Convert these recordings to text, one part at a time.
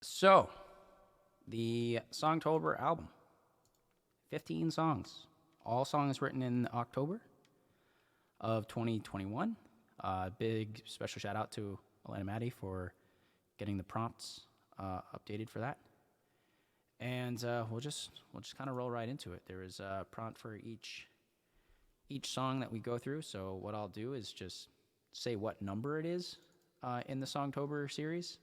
So, the Songtober album, 15 songs, all songs written in October of 2021. Big special shout out to Elena Maddie for getting the prompts updated for that. And we'll just kind of roll right into it. There is a prompt for each song that we go through. So what I'll do is just say what number it is in the Songtober series,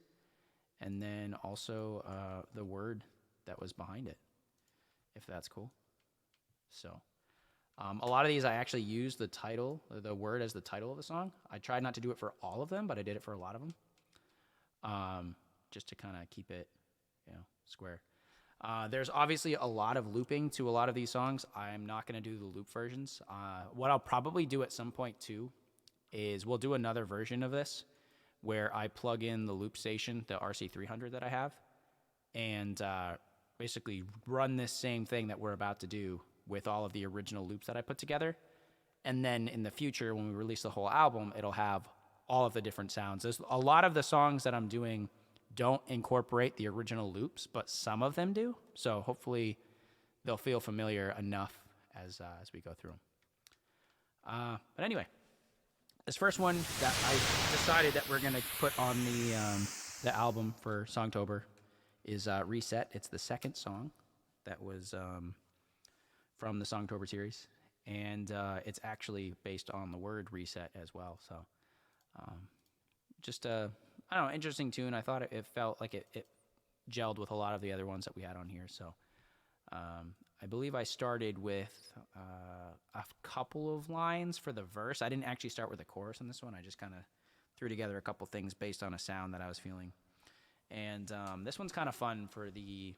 and then also the word that was behind it, if that's cool. So a lot of these I actually use the title, the word as the title of the song. I tried not to do it for all of them, but I did it for a lot of them, just to kind of keep it, square. There's obviously a lot of looping to a lot of these songs. I'm not going to do the loop versions. What I'll probably do at some point too is we'll do another version of this where I plug in the loop station, the RC300 that I have, and basically run this same thing that we're about to do with all of the original loops that I put together. And then in the future, when we release the whole album, it'll have all of the different sounds. There's a lot of the songs that I'm doing don't incorporate the original loops, but some of them do. So hopefully they'll feel familiar enough as we go through them. But anyway, this first one that I decided that we're gonna put on the album for Songtober is Reset. It's the second song that was from the Songtober series, and it's actually based on the word reset as well. So just a I don't know, interesting tune. I thought it felt like it gelled with a lot of the other ones that we had on here. So I believe I started with a couple of lines for the verse. I didn't actually start with a chorus on this one. I just kind of threw together a couple things based on a sound that I was feeling. And this one's kind of fun for the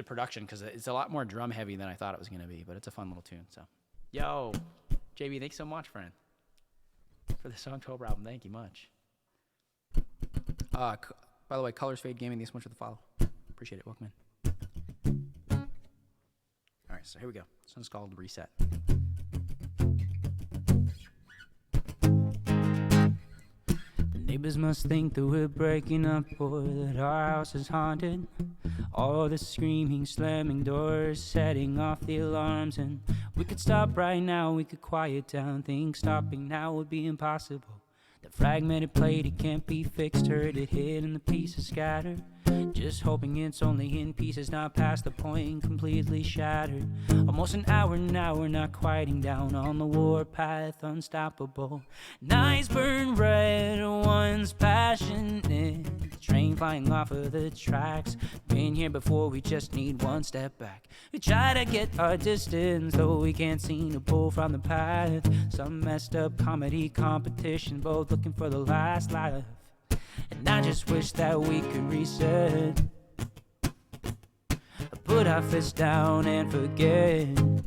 production because it's a lot more drum heavy than I thought it was going to be, but it's a fun little tune. So, yo, JB, thanks so much, friend, for the Songtober album. Thank you much. By the way, Colors Fade Gaming, thanks so much for the follow. Appreciate it. Welcome in. All right, so here we go. This one's called Reset. The neighbors must think that we're breaking up or that our house is haunted. All the screaming, slamming doors, setting off the alarms. And we could stop right now, we could quiet down. Think stopping now would be impossible. The fragmented plate, it can't be fixed. Heard it hit and the pieces scattered. Just hoping it's only in pieces, not past the point, completely shattered. Almost an hour now, we're not quieting down on the warpath, unstoppable. Nights burn red, one's passionate. Train flying off of the tracks. Been here before, we just need one step back. We try to get our distance, though we can't seem to pull from the path. Some messed up comedy competition, both looking for the last laugh. And I just wish that we could reset. Put our fists down and forget. The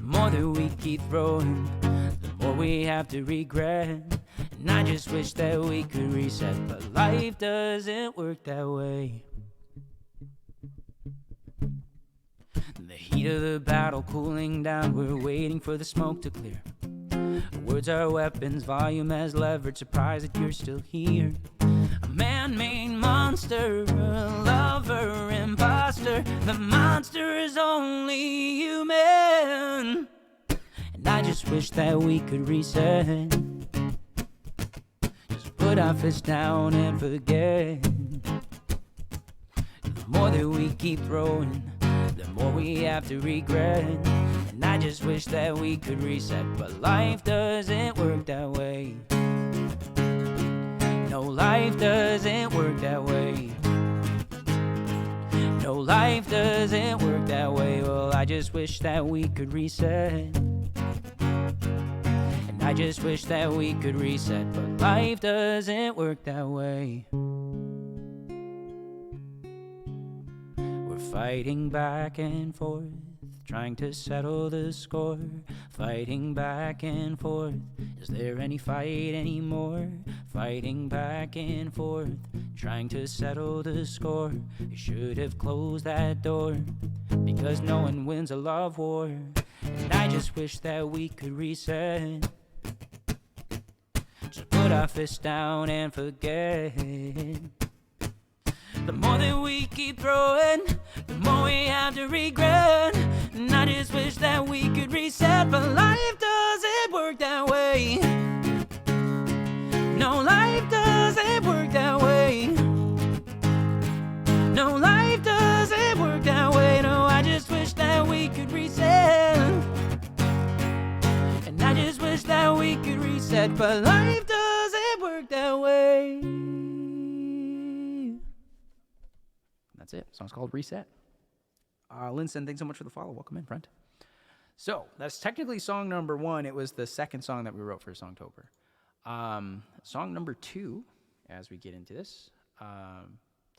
more that we keep throwing, the more we have to regret. And I just wish that we could reset, but life doesn't work that way. The heat of the battle cooling down, we're waiting for the smoke to clear. Words are weapons, volume as leverage, surprised that you're still here. A man-made monster, a lover, imposter. The monster is only human. And I just wish that we could reset. Just put our fists down and forget. The more that we keep throwing, the more we have to regret. And I just wish that we could reset, but life doesn't work that way. No, life doesn't work that way. No, life doesn't work that way. Well, I just wish that we could reset. And I just wish that we could reset, but life doesn't work that way. We're fighting back and forth, trying to settle the score. Fighting back and forth, is there any fight anymore? Fighting back and forth, trying to settle the score. You should have closed that door, because no one wins a love war. And I just wish that we could reset. Just put our fists down and forget. The more that we keep throwing, the more we have to regret. And I just wish that we could reset, but life doesn't work that way. No, life doesn't work that way. No, life doesn't work that way. No, I just wish that we could reset. And I just wish that we could reset, but life doesn't work that way. That's it. The song's called Reset. Linson, thanks so much for the follow. Welcome in, friend. So, that's technically song number 1. It was the second song that we wrote for Songtober. Song number 2, as we get into this,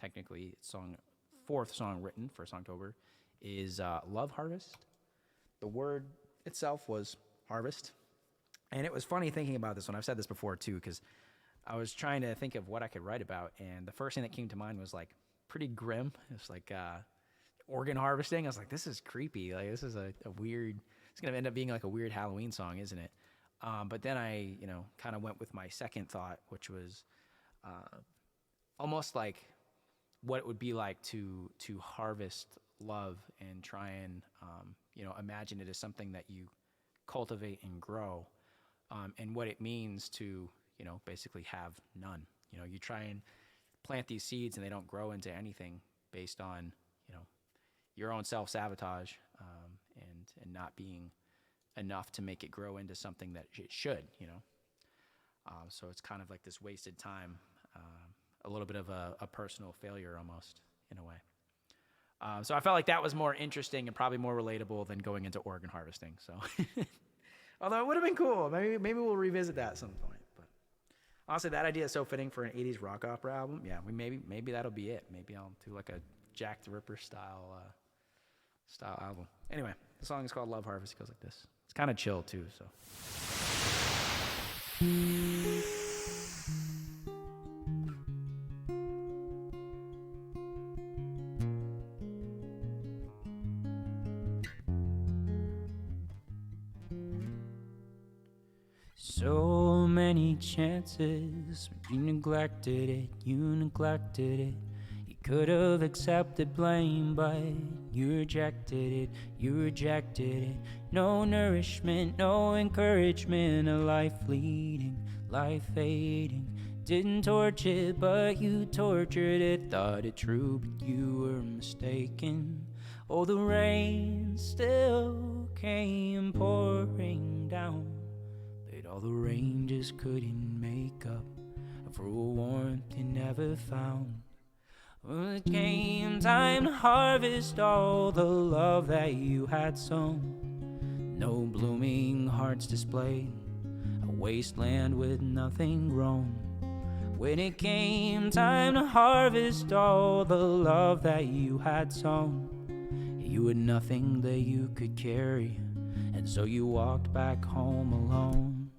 technically it's fourth song written for Songtober, is Love Harvest. The word itself was harvest. And it was funny thinking about this one. I've said this before, too, because I was trying to think of what I could write about, and the first thing that came to mind was, like, pretty grim. It's like organ harvesting. I was like, this is creepy. Like, this is a weird, it's going to end up being like a weird Halloween song, isn't it? But then I, kind of went with my second thought, which was almost like what it would be like to harvest love and try and, imagine it as something that you cultivate and grow, and what it means to, basically have none. You try and plant these seeds and they don't grow into anything based on, your own self-sabotage, and not being enough to make it grow into something that it should, so it's kind of like this wasted time, a little bit of a personal failure almost, in a way. So I felt like that was more interesting and probably more relatable than going into organ harvesting. So, although it would have been cool, maybe we'll revisit that at some point. But honestly, that idea is so fitting for an '80s rock opera album. Yeah, maybe that'll be it. Maybe I'll do like a Jack the Ripper style album. Anyway, the song is called Love Harvest. It goes like this. It's kind of chill too, so. So many chances, but you neglected it, You could have accepted blame, but you rejected it, No nourishment, no encouragement, a life fleeting, life fading. Didn't torch it, but you tortured it. Thought it true, but you were mistaken. Oh, the rain still came pouring down, but all the rain just couldn't make up for a warmth you never found. Well, it came time to harvest all the love that you had sown. No blooming hearts displayed, a wasteland with nothing grown. When it came time to harvest all the love that you had sown, you had nothing that you could carry, and so you walked back home alone.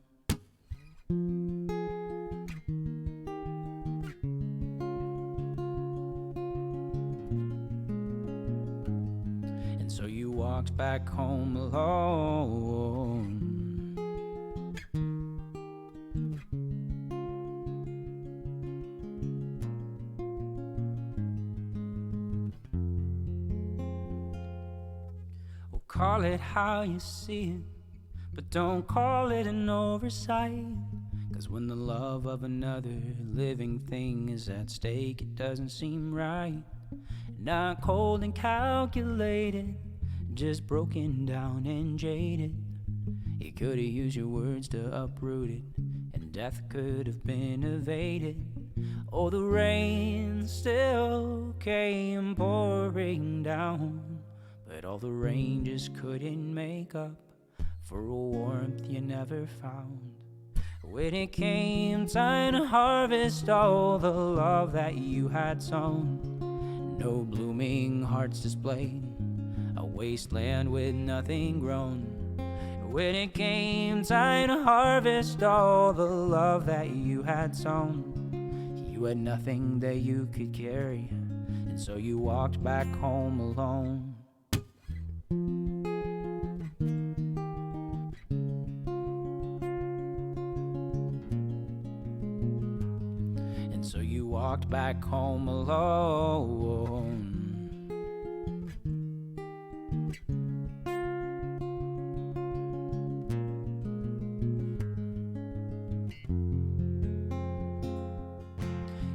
And so you walked back home alone. Oh, call it how you see it, but don't call it an oversight. 'Cause when the love of another living thing is at stake, it doesn't seem right. Not cold and calculated, just broken down and jaded. You could have used your words to uproot it, and death could have been evaded. Oh, the rain still came pouring down, but all the rain just couldn't make up for a warmth you never found. When it came time to harvest all the love that you had sown, no blooming hearts displayed, a wasteland with nothing grown. When it came time to harvest all the love that you had sown, you had nothing that you could carry, and so you walked back home alone. walked back home alone.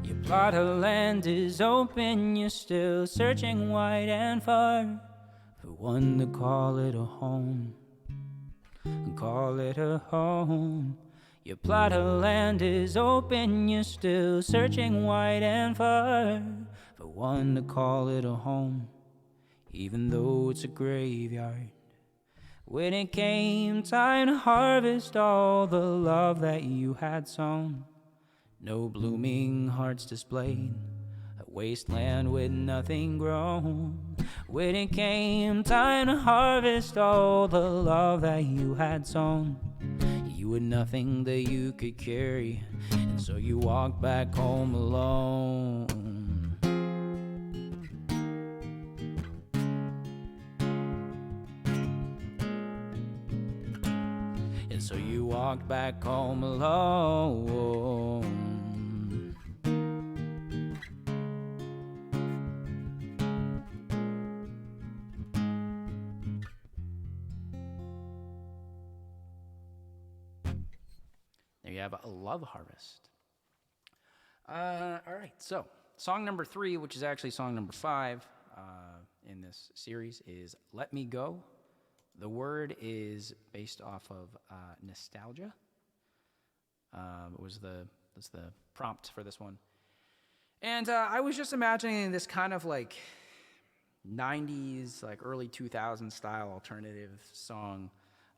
Your plot of land is open, you're still searching wide and far for one to call it a home. Call it a home. Your plot of land is open, you're still searching wide and far for one to call it a home, even though it's a graveyard. When it came time to harvest all the love that you had sown, no blooming hearts displayed, a wasteland with nothing grown. When it came time to harvest all the love that you had sown, you had nothing that you could carry, and so you walked back home alone. And so you walked back home alone. There you have a love harvest. All right, so song number 3, which is actually song number 5 in this series, is Let Me Go. The word is based off of nostalgia. Was the prompt for this one. And I was just imagining this kind of like 90s, like early 2000s style alternative song.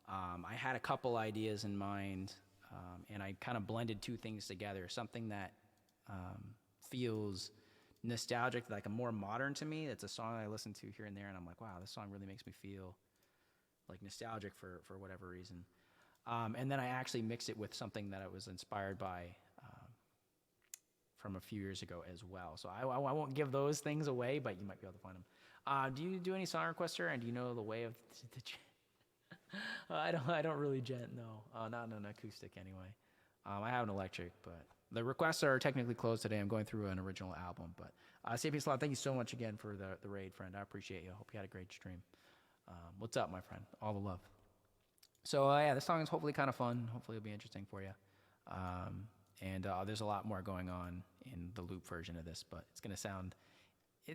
I had a couple ideas in mind. And I kind of blended two things together, something that feels nostalgic, like a more modern to me. It's a song I listen to here and there, and I'm like, wow, this song really makes me feel like nostalgic for whatever reason. And then I actually mix it with something that I was inspired by from a few years ago as well. So I won't give those things away, but you might be able to find them. Do you do any song requests, sir? And do you know the way of the I don't really gent, no. Not an acoustic anyway. I have an electric, but the requests are technically closed today. I'm going through an original album, but CP Slot, thank you so much again for the raid, friend. I appreciate you. I hope you had a great stream. What's up, my friend? All the love. So yeah, this song is hopefully kind of fun. Hopefully it'll be interesting for you. And there's a lot more going on in the loop version of this, but it's gonna sound,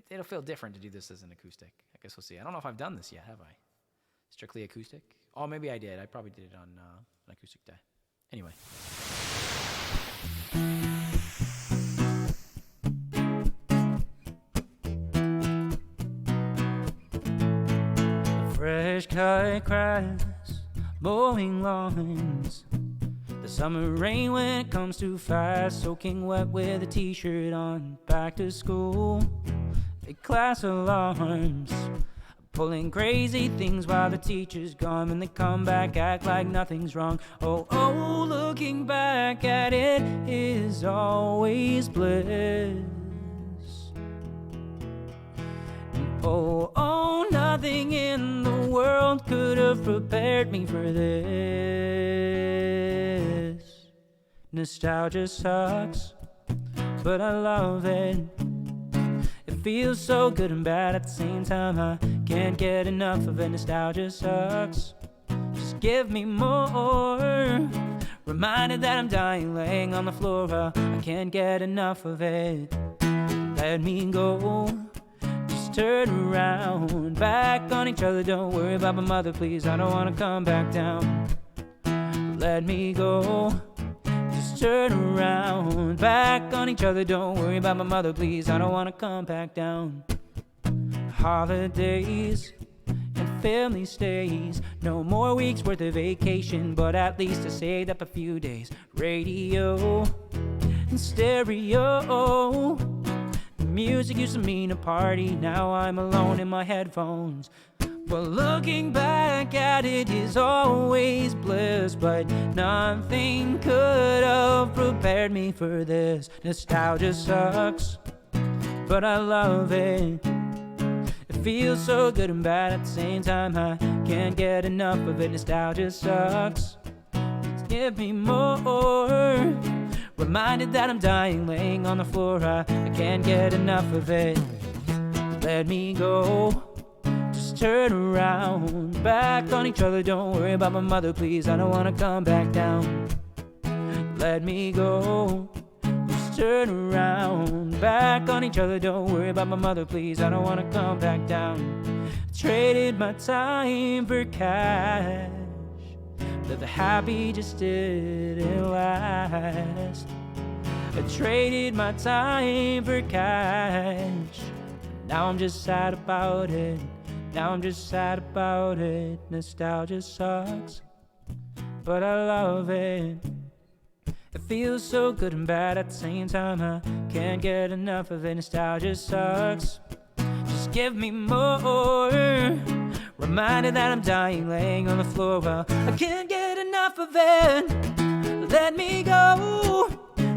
it'll feel different to do this as an acoustic. I guess we'll see. I don't know if I've done this yet, have I? Strictly acoustic? Oh, maybe I did. I probably did it on an acoustic day. Anyway. Fresh cut grass, mowing lawns. The summer rain when it comes too fast, soaking wet with a t-shirt on. Back to school, big class alarms. Pulling crazy things while the teacher's gone. When they come back, act like nothing's wrong. Oh, oh, looking back at it is always bliss. Oh, oh, nothing in the world could have prepared me for this. Nostalgia sucks, but I love it. It feels so good and bad at the same time. I can't get enough of it. Nostalgia sucks. Just give me more. Reminded that I'm dying, laying on the floor. I can't get enough of it. Let me go. Just turn around. Back on each other. Don't worry about my mother, please. I don't want to come back down. Let me go. Just turn around. Back on each other. Don't worry about my mother, please. I don't want to come back down. Holidays and family stays. No more weeks worth of vacation, but at least I saved up a few days. Radio and stereo. The music used to mean a party. Now I'm alone in my headphones. But looking back at it is always bliss. But nothing could have prepared me for this. Nostalgia sucks, but I love it. It feels so good and bad at the same time. I can't get enough of it. Nostalgia sucks. Just give me more. Reminded that I'm dying, laying on the floor, I can't get enough of it. Let me go, just turn around. Back on each other, don't worry about my mother, please, I don't wanna come back down. Let me go, just turn around. Back on each other, don't worry about my mother, please, I don't wanna come back down. Traded my time for cash, but the happy just didn't last. I traded my time for cash. Now I'm just sad about it. Now I'm just sad about it. Nostalgia sucks, but I love it. It feels so good and bad at the same time. I can't get enough of it. Nostalgia sucks. Just give me more. Reminded that I'm dying, laying on the floor. Well, I can't get enough of it. Let me go.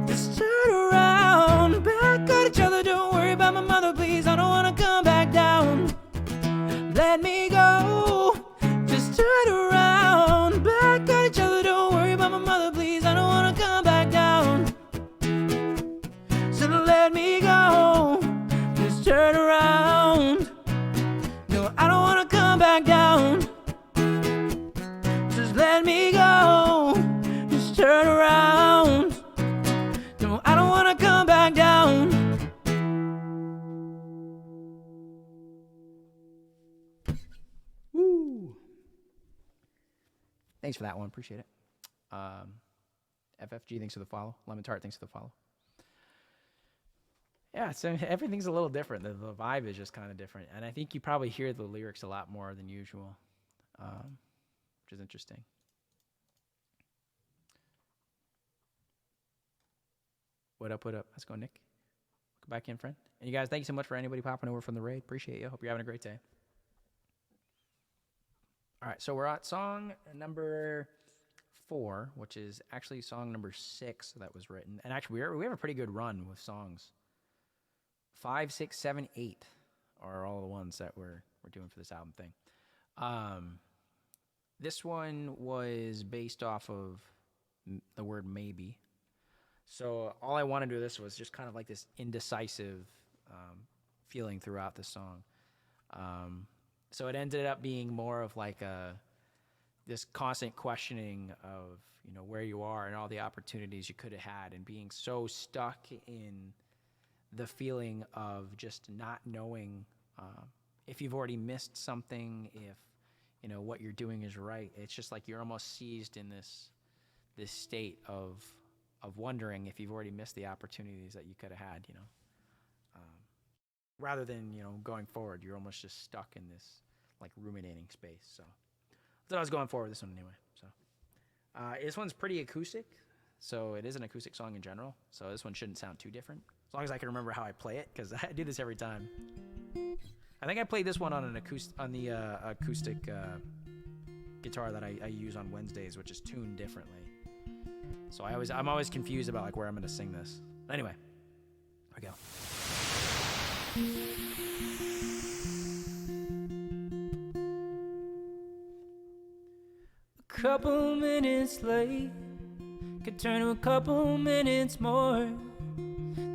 Just turn around. Back on each other, don't worry about my mother, please, I don't wanna come back down. Let me go. Just turn around. Back on each other, don't worry about my mother, please, I don't wanna come back down. So let me go. Just turn around. No, I don't wanna come back down. Just let me go. Just turn around. No, I don't wanna come back down. Woo! Thanks for that one. Appreciate it. FFG, thanks for the follow. Lemon Tart, thanks for the follow. Yeah, so everything's a little different. The vibe is just kind of different. And I think you probably hear the lyrics a lot more than usual, which is interesting. What up, what up? How's it going, Nick? Welcome back in, friend. And you guys, thank you so much for anybody popping over from the raid. Appreciate you. Hope you're having a great day. All right, so we're at song number 4, which is actually song number 6 that was written. And actually, we have a pretty good run with songs. 5, 6, 7, 8 are all the ones that we're doing for this album thing. This one was based off of the word maybe. So all I wanted to do this was just kind of like this indecisive feeling throughout the song. So it ended up being more of like this constant questioning of, you know, where you are and all the opportunities you could have had, and being so stuck in the feeling of just not knowing if you've already missed something, if, you know, what you're doing is right. It's just like you're almost seized in this state of wondering if you've already missed the opportunities that you could have had, you know. Rather than, you know, going forward, you're almost just stuck in this like ruminating space. So I thought I was going forward with this one anyway. So this one's pretty acoustic. So it is an acoustic song in general. So this one shouldn't sound too different, as long as I can remember how I play it, because I do this every time. I think I played this one on the acoustic guitar that I use on Wednesdays, which is tuned differently. So I'm always confused about like where I'm going to sing this. But anyway, here we go. A couple minutes late could turn to a couple minutes more.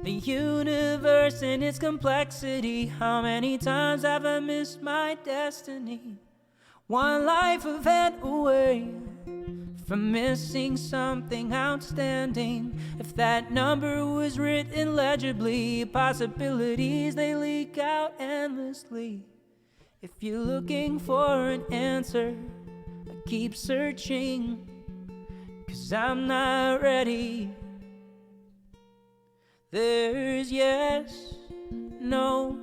The universe and its complexity. How many times have I missed my destiny? One life event away from missing something outstanding. If that number was written legibly, possibilities, they leak out endlessly. If you're looking for an answer, I keep searching, 'cause I'm not ready. There's yes, no,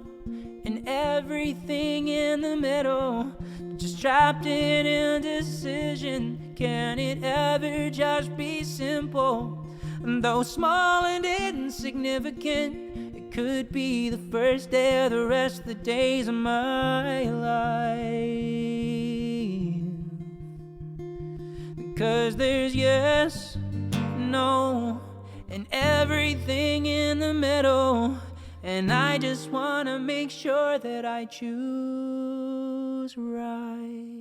and everything in the middle. Just trapped in indecision. Can it ever just be simple? Though small and insignificant, it could be the first day of the rest of the days of my life. 'Cause there's yes, no, and everything in the middle. And I just wanna make sure that I choose right.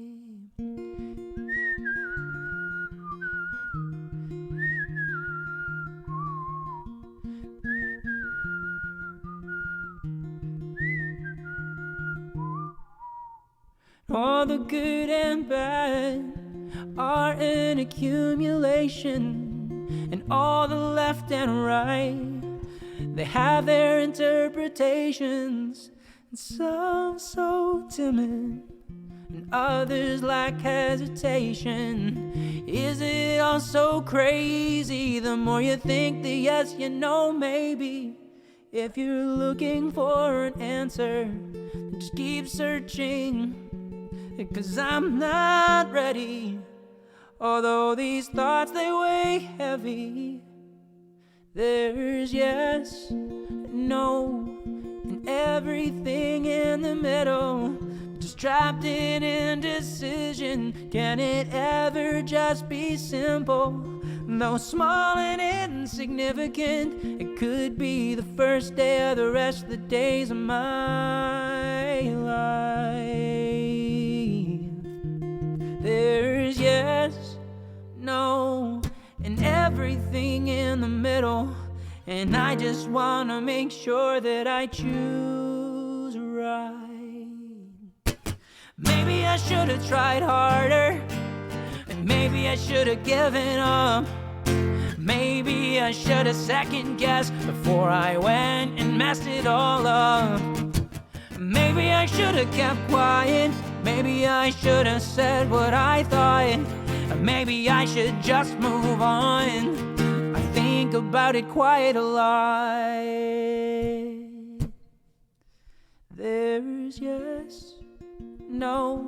All the good and bad are an accumulation, and all the left and right, they have their interpretations. And some so timid, and others lack hesitation. Is it all so crazy? The more you think, the yes you know maybe. If you're looking for an answer, just keep searching, 'cause I'm not ready. Although these thoughts they weigh heavy, there's yes, no, and everything in the middle. Just trapped in indecision. Can it ever just be simple? Though small and insignificant, it could be the first day of the rest of the days of my life. There's yes, no, and everything in the middle. And I just wanna make sure that I choose right. Maybe I should have tried harder, and maybe I should have given up. Maybe I should have second guessed before I went and messed it all up. Maybe I should have kept quiet. Maybe I should have said what I thought. Maybe I should just move on. I think about it quite a lot. There's yes, no,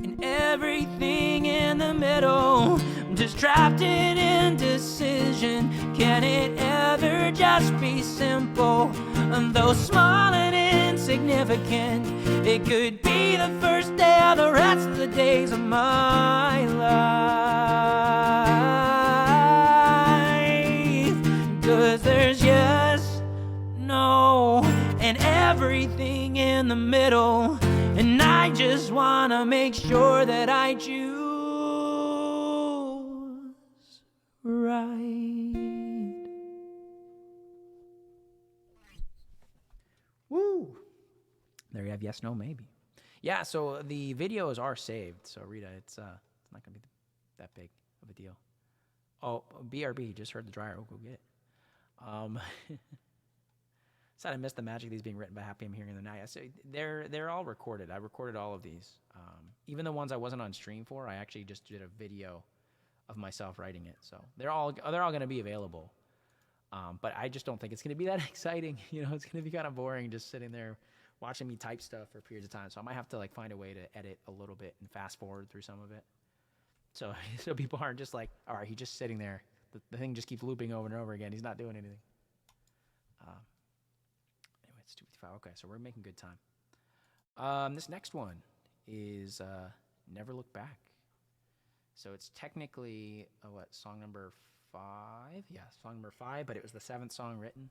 and everything in the middle. I'm just trapped in indecision. Can it ever just be simple? And though small and insignificant, it could be the first day of the rest of the days of my life. 'Cause there's yes, no, and everything in the middle. And I just wanna make sure that I choose right. Woo! There you have yes, no, maybe. Yeah, so the videos are saved. So Rita, it's not gonna be that big of a deal. Oh, BRB, just heard the dryer. Oh, go get it. Said I missed the magic of these being written by Happy I'm Hearing in the Night. So they're all recorded. I recorded all of these. Even the ones I wasn't on stream for, I actually just did a video of myself writing it. So they're all going to be available. But I just don't think it's going to be that exciting. You know, it's going to be kind of boring just sitting there watching me type stuff for periods of time. So I might have to like find a way to edit a little bit and fast forward through some of it. So people aren't just like, all right, he's just sitting there. The thing just keeps looping over and over again. He's not doing anything. Anyway, it's 2:55. Okay, so we're making good time. This next one is Never Look Back. So it's technically, song number 5? Yeah, song number 5, but it was the 7th song written.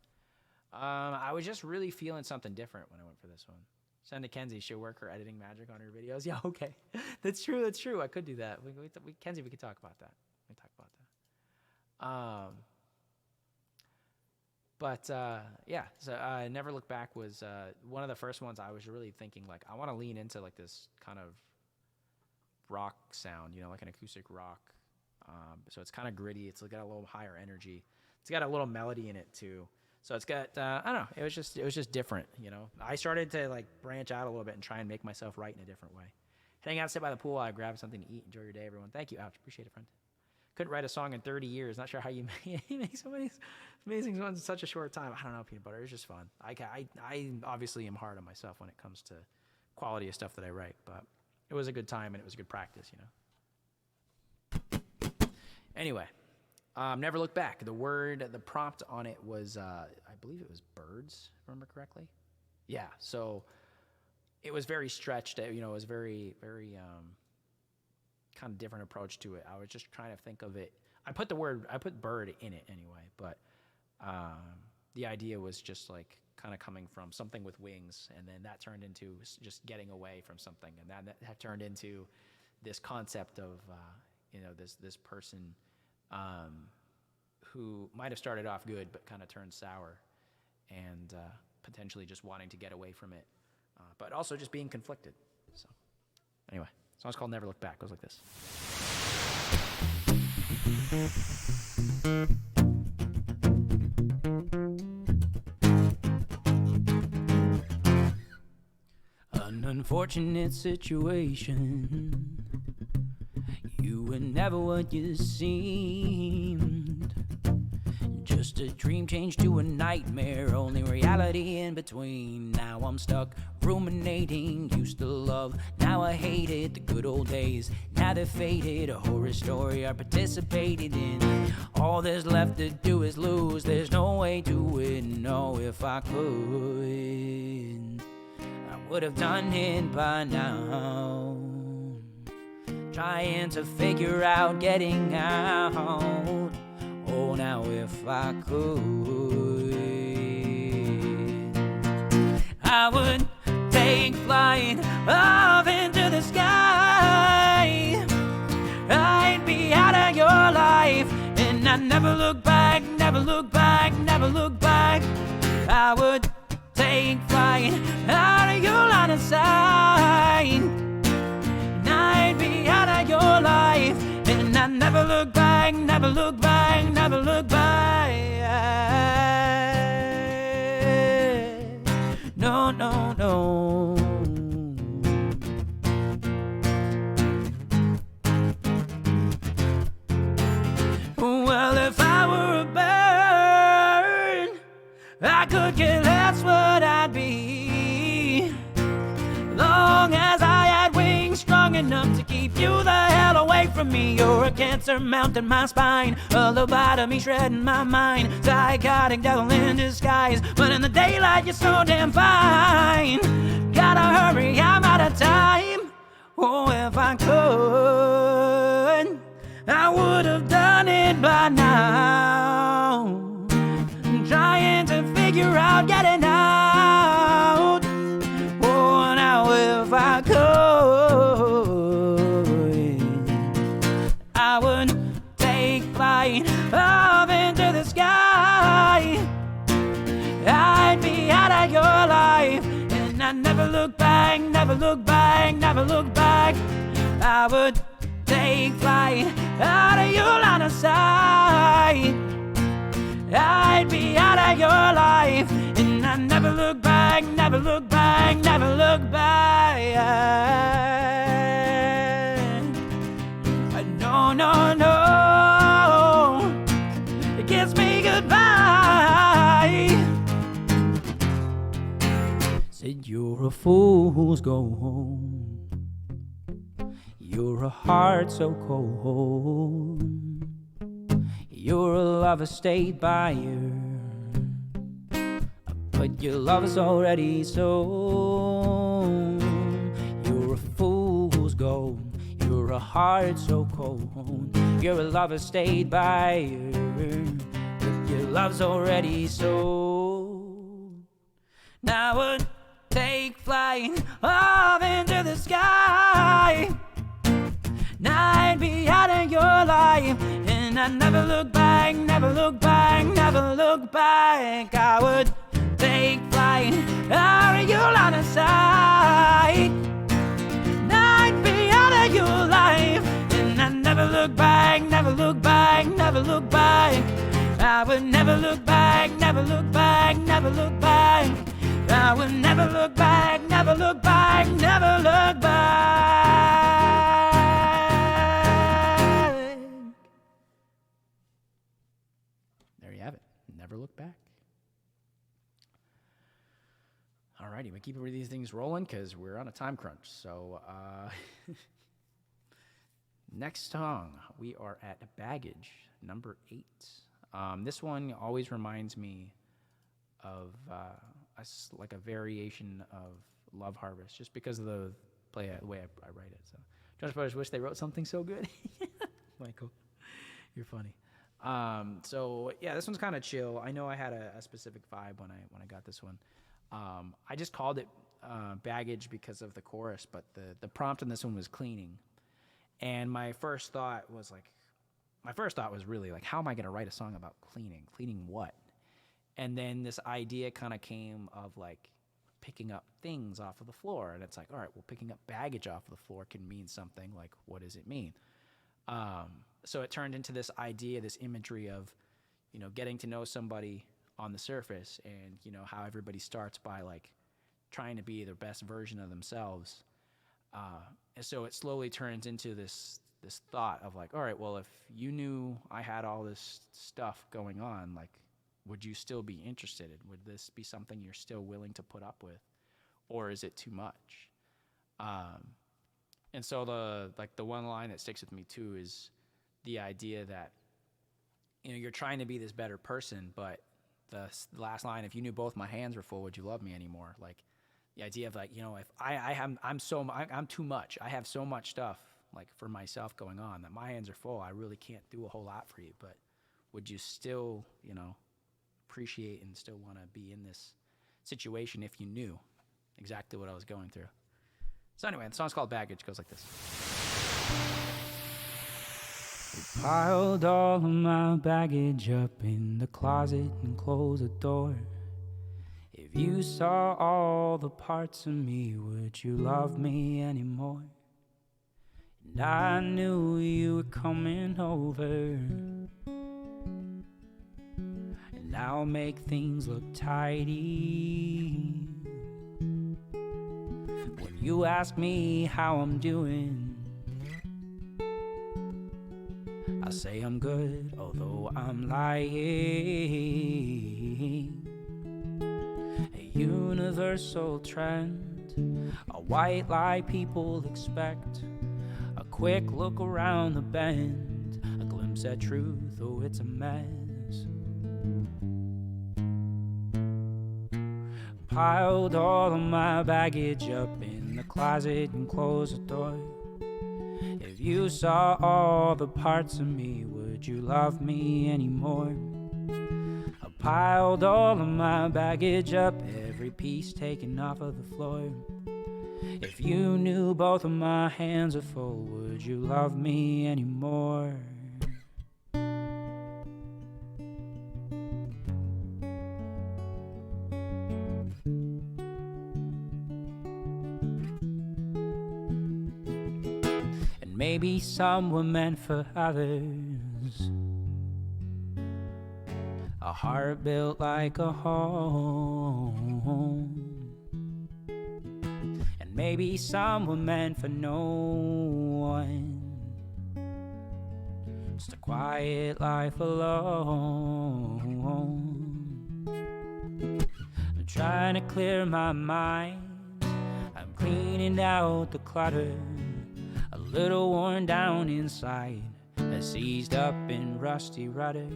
I was just really feeling something different when I went for this one. Send to Kenzie. She'll work her editing magic on her videos. Yeah, okay. That's true. I could do that. Kenzie, we could talk about that. Yeah, so Never Look Back was one of the first ones I was really thinking, like, I want to lean into, like, this kind of rock sound, you know, like an acoustic rock. So it's kind of gritty. It's got a little higher energy. It's got a little melody in it, too. So it's got, I don't know, it was just different, you know. I started to, like, branch out a little bit and try and make myself write in a different way. Hang out, sit by the pool while I grab something to eat. Enjoy your day, everyone. Thank you. Ouch. Appreciate it, friend. Couldn't write a song in 30 years. Not sure how you make so many amazing songs in such a short time. I don't know, Peanut Butter. It's just fun. I obviously am hard on myself when it comes to quality of stuff that I write, but it was a good time and it was a good practice, you know. Anyway, Never Look Back. The prompt on it was, I believe it was birds, if I remember correctly. Yeah, so it was very stretched. You know, it was very, very kind of different approach to it. I was just trying to think of it. I put bird in it anyway, but the idea was just like kind of coming from something with wings, and then that turned into just getting away from something, and that turned into this concept of you know, this person who might have started off good but kind of turned sour, and potentially just wanting to get away from it, but also just being conflicted. So Anyway, the song's called Never Look Back. It goes like this. An unfortunate situation. You were never what you seemed. Just a dream changed to a nightmare, only reality in between. Now I'm stuck ruminating, used to love, now I hate it. The good old days, now they're faded. A horror story I participated in. All there's left to do is lose, there's no way to win. No, if I could, I would have done it by now. Trying to figure out getting out. Oh, now if I could, I would take flight off into the sky. I'd be out of your life, and I'd never look back, never look back, never look back. I would take flight out of your line of sight. I'd be out of your life, and I never look back, never look back, never look back. No, no, no. Well, if I were a bird, I could care less what I'd be, long as I had wings strong enough to keep you the hell away from me. You're a cancer mounting my spine, a lobotomy shredding my mind, psychotic devil in disguise, but in the daylight you're so damn fine. Gotta hurry, I'm out of time. Oh, if I could, I would have done it by now. Trying to figure out getting out. Oh, now if I could, I would take flight up into the sky. I'd be out of your life, and I'd never look back, never look back, never look back. I would take flight out of your line of sight. I'd be out of your life, and I'd never look back, never look back, never look back. No, no, no, kiss me goodbye. Said you're a fool's gold, you're a heart so cold, you're a lover stayed buyer, but your love is already sold. You're a fool's gold, you're a heart so cold, you're a lover stayed buyer, but your love's already sold. Now I would take flight off into the sky. Now I'd be out of your life, and I'd never look back, never look back, never look back. I would take flight out of your line of sight. Now I'd be out of your life, and I'd never look back, never look back, never look back. I would never look back, never look back, never look back. I would never look back, never look back, never look back. There you have it. Never look back. Alrighty, we keep these things rolling because we're on a time crunch. So, next song, we are at Baggage, number 8. This one always reminds me of like a variation of Love Harvest, just because of the way I write it. So, Jonas Brothers wish they wrote something so good. Michael, you're funny. So yeah, this one's kind of chill. I know I had a specific vibe when I got this one. I just called it Baggage because of the chorus, but the prompt in this one was cleaning, and my first thought was really like, how am I going to write a song about cleaning? Cleaning what? And then this idea kind of came of like, picking up things off of the floor. And it's like, all right, well, picking up baggage off of the floor can mean something. Like, what does it mean? So it turned into this idea, this imagery of, getting to know somebody on the surface, and, how everybody starts by like trying to be their best version of themselves. And so it slowly turns into this thought of like, all right, well, if you knew I had all this stuff going on, like, would you still be interested? Would this be something you're still willing to put up with, or is it too much? And so the one line that sticks with me too is the idea that, you're trying to be this better person, but the last line, if you knew both my hands were full, would you love me anymore? Like, the idea of like, if I'm too much. I have so much stuff like for myself going on that my hands are full. I really can't do a whole lot for you, but would you still, appreciate and still want to be in this situation if you knew exactly what I was going through? So anyway, the song's called Baggage. It goes like this. Piled all of my baggage up in the closet and closed the door. If you saw all the parts of me, would you love me anymore? And I knew you were coming over, and I'll make things look tidy. When you ask me how I'm doing, I say I'm good, although I'm lying. A universal trend, a white lie people expect, a quick look around the bend, a glimpse at truth, oh it's a mess. Piled all of my baggage up in the closet and closed the door. If you saw all the parts of me, would you love me anymore? I piled all of my baggage up, every piece taken off of the floor. If you knew both of my hands are full, would you love me anymore? Maybe some were meant for others, a heart built like a home. And maybe some were meant for no one, just a quiet life alone. I'm trying to clear my mind, I'm cleaning out the clutter, a little worn down inside, a seized up and rusty rudder.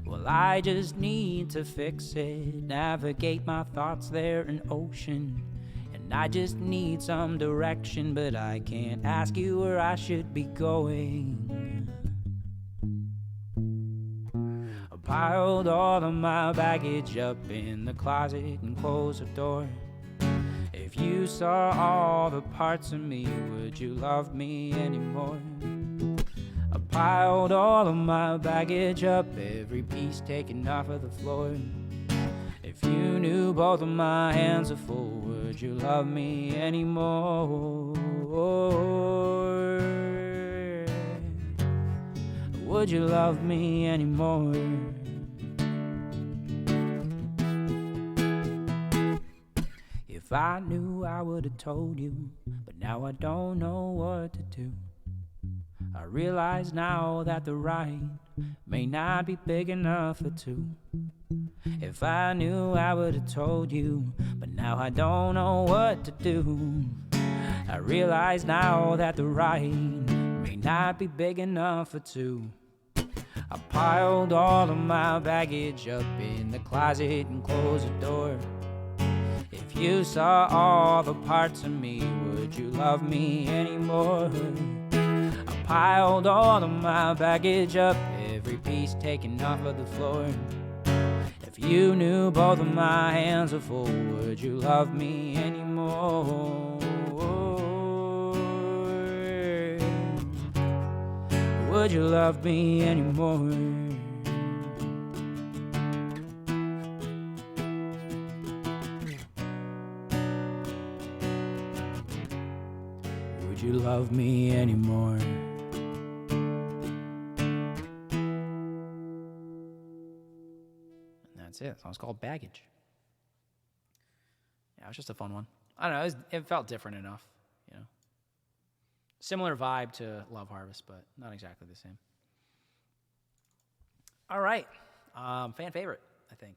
Well, I just need to fix it, navigate my thoughts there an ocean. And I just need some direction, but I can't ask you where I should be going. I piled all of my baggage up in the closet and closed the door. If you saw all the parts of me, would you love me anymore? I piled all of my baggage up, every piece taken off of the floor. If you knew both of my hands are full, would you love me anymore? Would you love me anymore? If I knew, I would have told you, but now I don't know what to do. I realize now that the right may not be big enough for two. If I knew, I would have told you, but now I don't know what to do. I realize now that the right may not be big enough for two. I piled all of my baggage up in the closet and closed the door. If you saw all the parts of me, would you love me anymore? I piled all of my baggage up, every piece taken off of the floor. If you knew both of my hands were full, would you love me anymore? Would you love me anymore? you love me anymore? And that's it. The song's called Baggage. Yeah, it was just a fun one. I don't know. It felt different enough, you know. Similar vibe to Love Harvest, but not exactly the same. All right. Fan favorite, I think.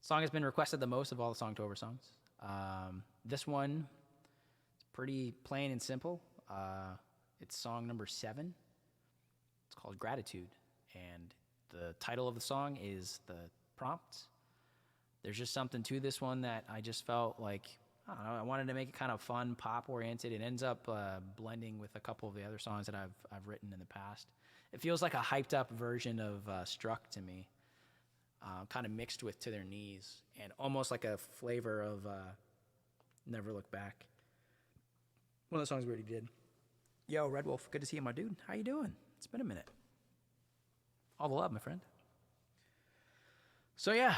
Song has been requested the most of all the Songtober songs. This one is pretty plain and simple. It's song number 7. It's called Gratitude. And the title of the song is the prompt. There's just something to this one that I just felt like, I don't know, I wanted to make it kind of fun, pop-oriented. It ends up blending with a couple of the other songs that I've written in the past. It feels like a hyped-up version of Struck to me, kind of mixed with To Their Knees, and almost like a flavor of Never Look Back. One of the songs we already did. Yo, Red Wolf, good to see you, my dude. How you doing? It's been a minute. All the love, my friend. So yeah,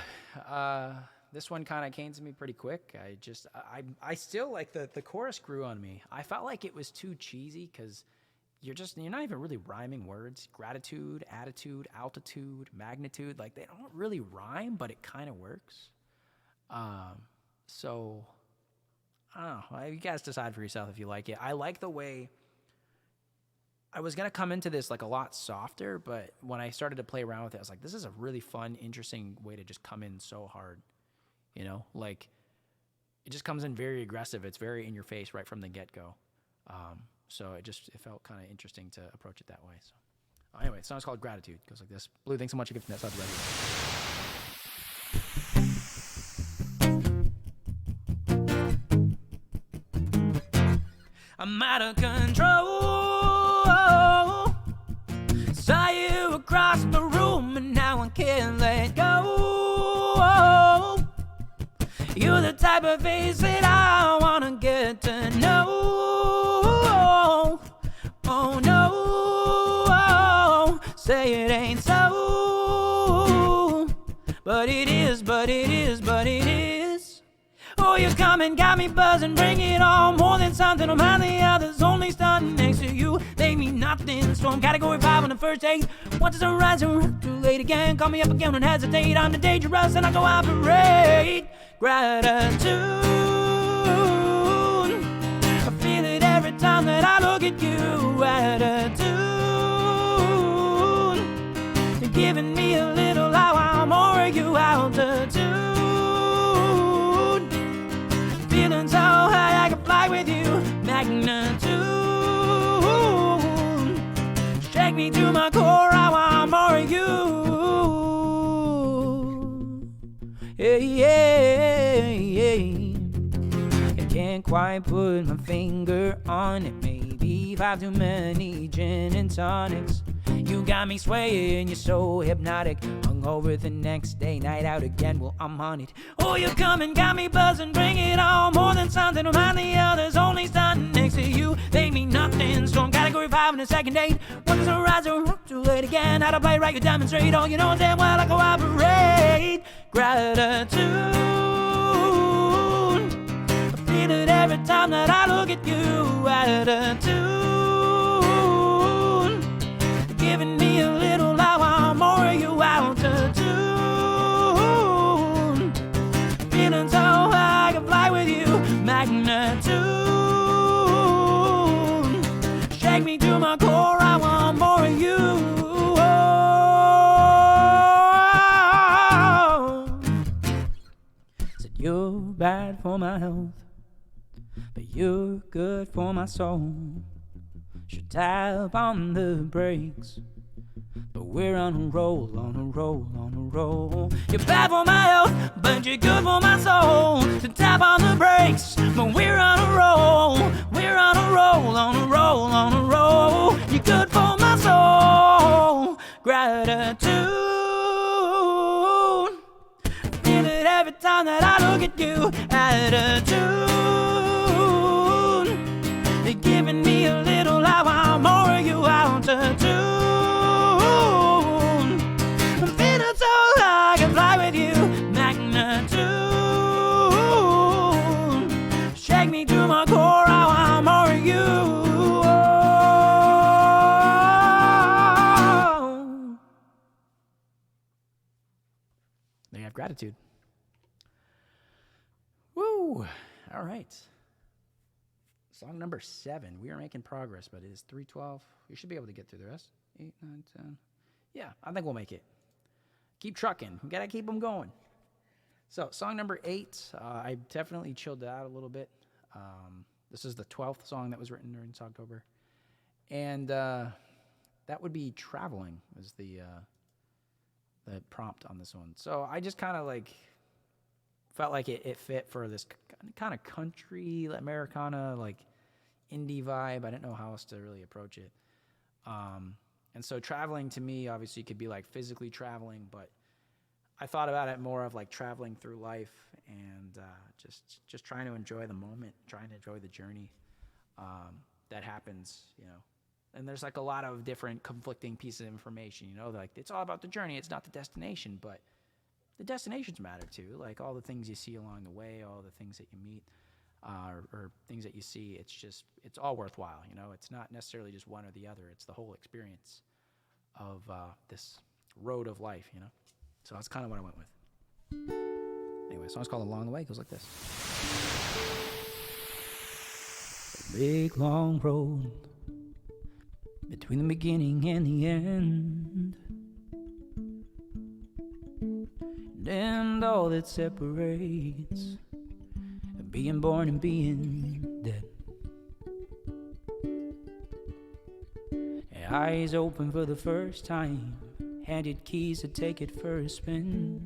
this one kind of came to me pretty quick. I still like the chorus grew on me. I felt like it was too cheesy because you're not even really rhyming words. Gratitude, attitude, altitude, magnitude, like they don't really rhyme, but it kind of works. So I don't know. You guys decide for yourself if you like it. I like the way I was going to come into this like a lot softer, but when I started to play around with it, I was like, this is a really fun, interesting way to just come in so hard. You know, like it just comes in very aggressive. It's very in your face right from the get-go. So it felt kind of interesting to approach it that way. So anyway, the song's called Gratitude. It goes like this. Blue, thanks so much for gifting that sub ready. I'm out of control. Saw you across the room and now I can't let go. You're the type of face that I wanna get to know. Oh no, say it ain't so, but it is, but it is, but it is. Oh, you come and got me buzzing, bring it on. More than something, I'm on the others, only starting next to you. They mean nothing, so I'm category 5 on the first date. Once it's a rise and too late again. Call me up again, don't hesitate. I'm the dangerous and I go operate. Gratitude, I feel it every time that I look at you. Gratitude, you're giving me a little how I'm more you altitude. Feeling so high I can fly with you. Magnitude, shake me to my core, how I'm more you. Yeah, yeah, yeah. I can't quite put my finger on it. Maybe 5 too many gin and tonics. You got me swaying, you're so hypnotic. Hungover the next day, night out again, well, I'm on it. Oh, you come and got me buzzing, bring it on. More than something, I'm on the others, only starting next to you. They mean nothing, so I'm category 5 on the second date. Once a rise, too late again. How to play right, you demonstrate. Oh, you know damn well I cooperate. Gratitude, I feel it every time that I look at you. Attitude, giving me a little now I'm more you altitude. Feeling so high I can fly with you. Magnitude, shake me to my core, I want more of you. Said you're bad for my health, but you're good for my soul. Should tap on the brakes, but we're on a roll, on a roll, on a roll. You're bad for my health, but you're good for my soul. Should tap on the brakes, but we're on a roll. We're on a roll, on a roll, on a roll. You're good for my soul. Gratitude, feel it every time that I look at you. Attitude, you're giving me a little how I'm more you altitude. I'm feeling so high I can fly with you. Magnitude, shake me to my core, how I'm attitude. Woo! All right. Song number 7. We are making progress, but it is 3:12. We should be able to get through the rest. 8, 9, 10. Yeah, I think we'll make it. Keep trucking. We gotta keep them going. So, song number 8. I definitely chilled out a little bit. This is the 12th song that was written during Songtober. And that would be Traveling was the prompt on this one. So I just kind of like felt like it fit for this kind of country, Americana, like indie vibe. I didn't know how else to really approach it. And so traveling to me obviously could be like physically traveling, but I thought about it more of like traveling through life and just trying to enjoy the moment, trying to enjoy the journey that happens, you know. And there's like a lot of different conflicting pieces of information, you know, like it's all about the journey, it's not the destination, but the destinations matter too. Like all the things you see along the way, all the things that you meet, or things that you see, it's all worthwhile, you know. It's not necessarily just one or the other, it's the whole experience of this road of life, you know. So that's kind of what I went with. Anyway, the song's called Along the Way. It goes like this. A big long road between the beginning and the end, and all that separates being born and being dead. Eyes open for the first time, handed keys to take it for a spin.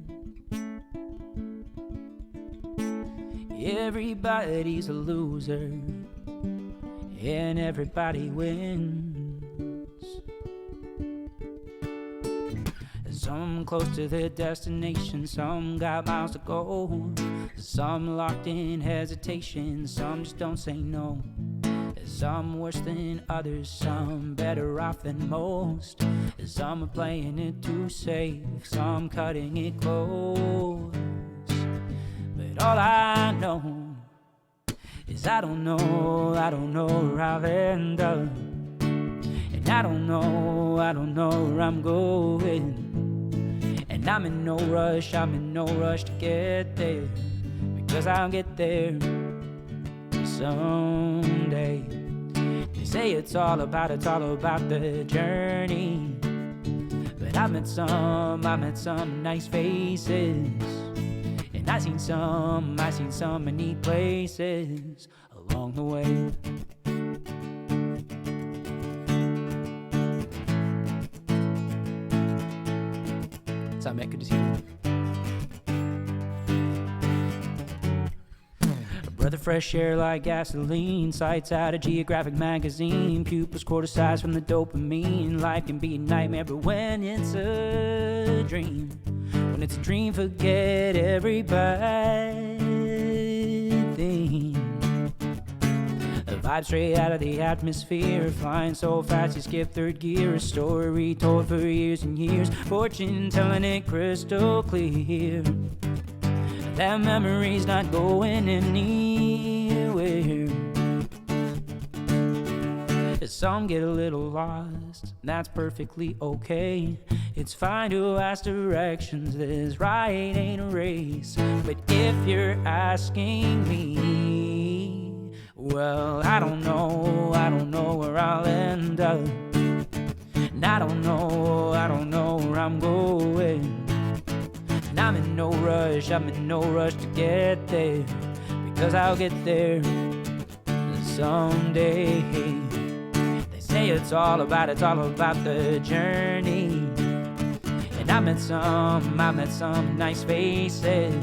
Everybody's a loser, and everybody wins. Some close to their destination, some got miles to go. Some locked in hesitation, some just don't say no. Some worse than others, some better off than most. Some are playing it too safe, some cutting it close. But all I know is I don't know where I'll end up. And I don't know where I'm going. And I'm in no rush to get there, because I'll get there someday. They say it's all about the journey, but I met some nice faces, and I seen some neat places along the way. What's up, Mick? Good to see you. Breath of fresh air like gasoline, sights out a geographic magazine, pupils quarter size from the dopamine. Life can be a nightmare, but when it's a dream, when it's a dream, forget every bad thing. A vibe straight out of the atmosphere, flying so fast you skip third gear. A story told for years and years, fortune telling it crystal clear. That memory's not going anywhere. Some get a little lost, that's perfectly okay. It's fine to ask directions, this ride ain't a race. But if you're asking me, well, I don't know where I'll end up. And I don't know where I'm going. And I'm in no rush to get there, because I'll get there someday. They say it's all about the journey, and I met some nice faces,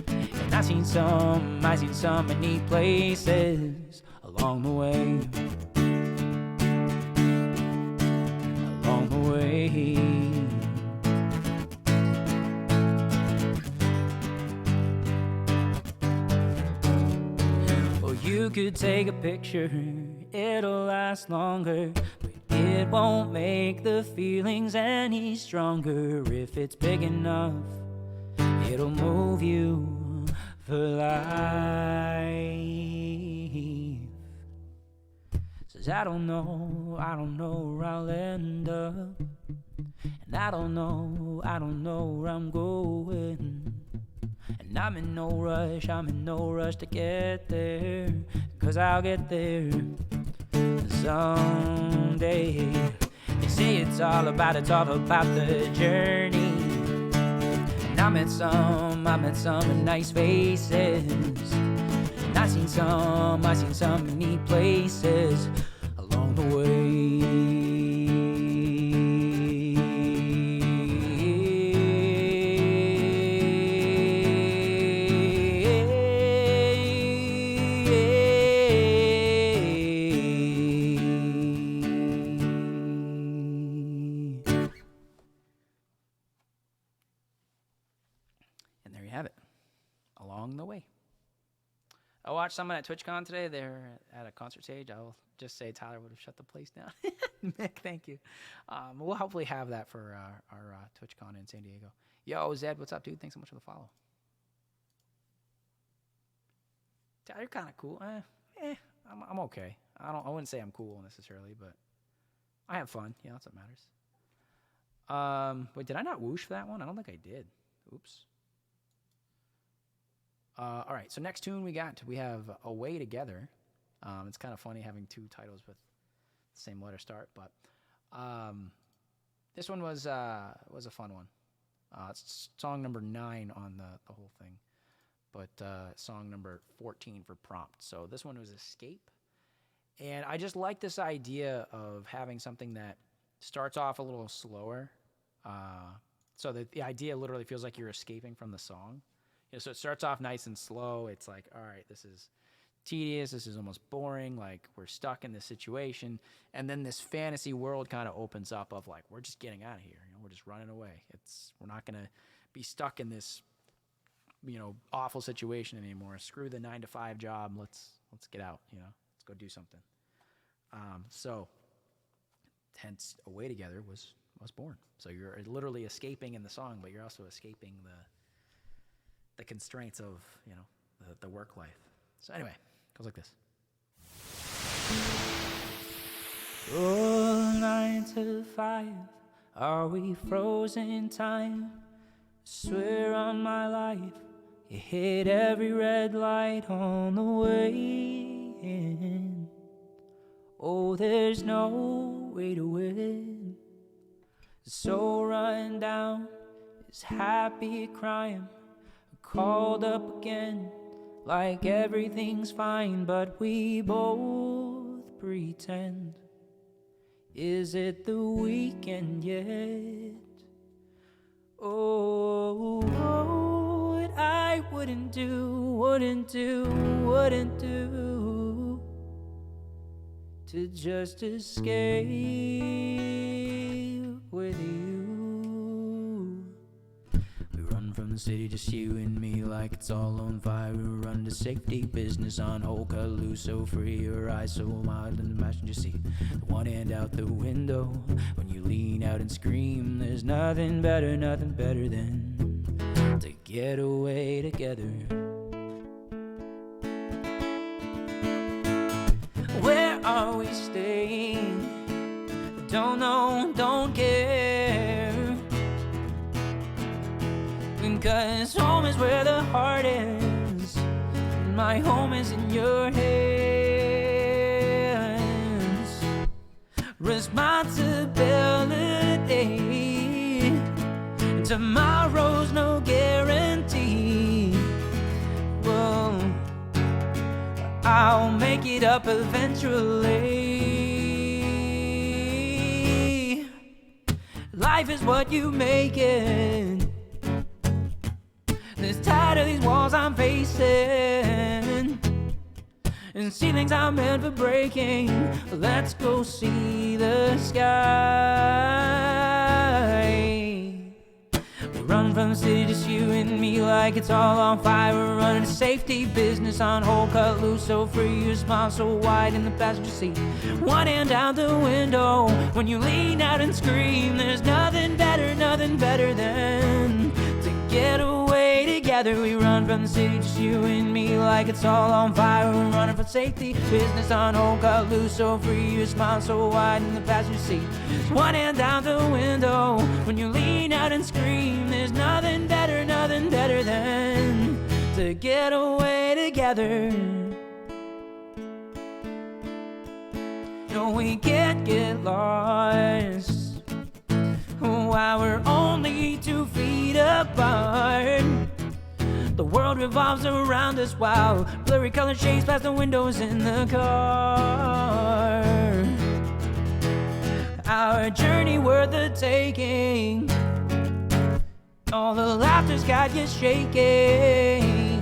and I seen some neat places along the way. Along the way. You could take a picture, it'll last longer, but it won't make the feelings any stronger. If it's big enough, it'll move you for life. Says I don't know where I'll end up, and I don't know where I'm going. And I'm in no rush to get there, 'cause I'll get there someday. They say it's all about the journey. And I met some nice faces. And I seen some neat places along the way. And there you have it, along the way. I watched someone at TwitchCon today. They're at a concert stage. I'll just say Tyler would have shut the place down. Mick, thank you. We'll hopefully have that for our TwitchCon in San Diego. Yo, Zed, what's up, dude? Thanks so much for the follow. Tyler, you're kind of cool. I'm okay. I wouldn't say I'm cool necessarily, but I have fun. Yeah, that's what matters. Wait, did I not whoosh for that one? I don't think I did. Oops. All right, so next tune we have Away Together. It's kind of funny having two titles with the same letter start, but this one was a fun one. It's song number 9 on the whole thing, but song number 14 for prompt. So this one was Escape, and I just like this idea of having something that starts off a little slower, so that the idea literally feels like you're escaping from the song. So it starts off nice and slow. It's like, all right, this is tedious. This is almost boring. Like, we're stuck in this situation. And then this fantasy world kind of opens up of like, we're just getting out of here. We're just running away. We're not going to be stuck in this, awful situation anymore. Screw the 9-to-5 job. Let's get out, let's go do something. So hence Away Together was born. So you're literally escaping in the song, but you're also escaping the constraints of, the work life. So anyway, it goes like this. Oh, 9 to 5, are we frozen in time? Swear on my life, you hit every red light on the way in. Oh, there's no way to win. So run down, is happy crying. Called up again, like everything's fine, but we both pretend. Is it the weekend yet? Oh, what I wouldn't do to just escape with you. From the city, just you and me, like it's all on fire. We run to safety, business on hold, cut loose, so free. Your eyes so mild in the passenger seat, the one hand out the window. When you lean out and scream, there's nothing better than to get away together. Where are we staying? Don't know, don't care. 'Cause home is where the heart is. My home is in your hands. Responsibility. Tomorrow's no guarantee. Well, I'll make it up eventually. Life is what you make it. This tired of these walls I'm facing, and ceilings I'm meant for breaking. Let's go see the sky. We run from the city, just you and me, like it's all on fire. We're running to safety, business on hold, cut loose, so free. Your smile so wide in the passenger seat, one hand out the window. When you lean out and scream, there's nothing better than to get away together. We run from the city, just you and me, like it's all on fire. We're running for safety, business on hold, cut loose, so free. Your smile so wide in the passenger seat, one hand out the window. When you lean out and scream, there's nothing better than to get away together. No, we can't get lost while we're only 2 feet apart. The world revolves around us while blurry color shades past the windows in the car. Our journey worth the taking. All the laughter's got you shaking.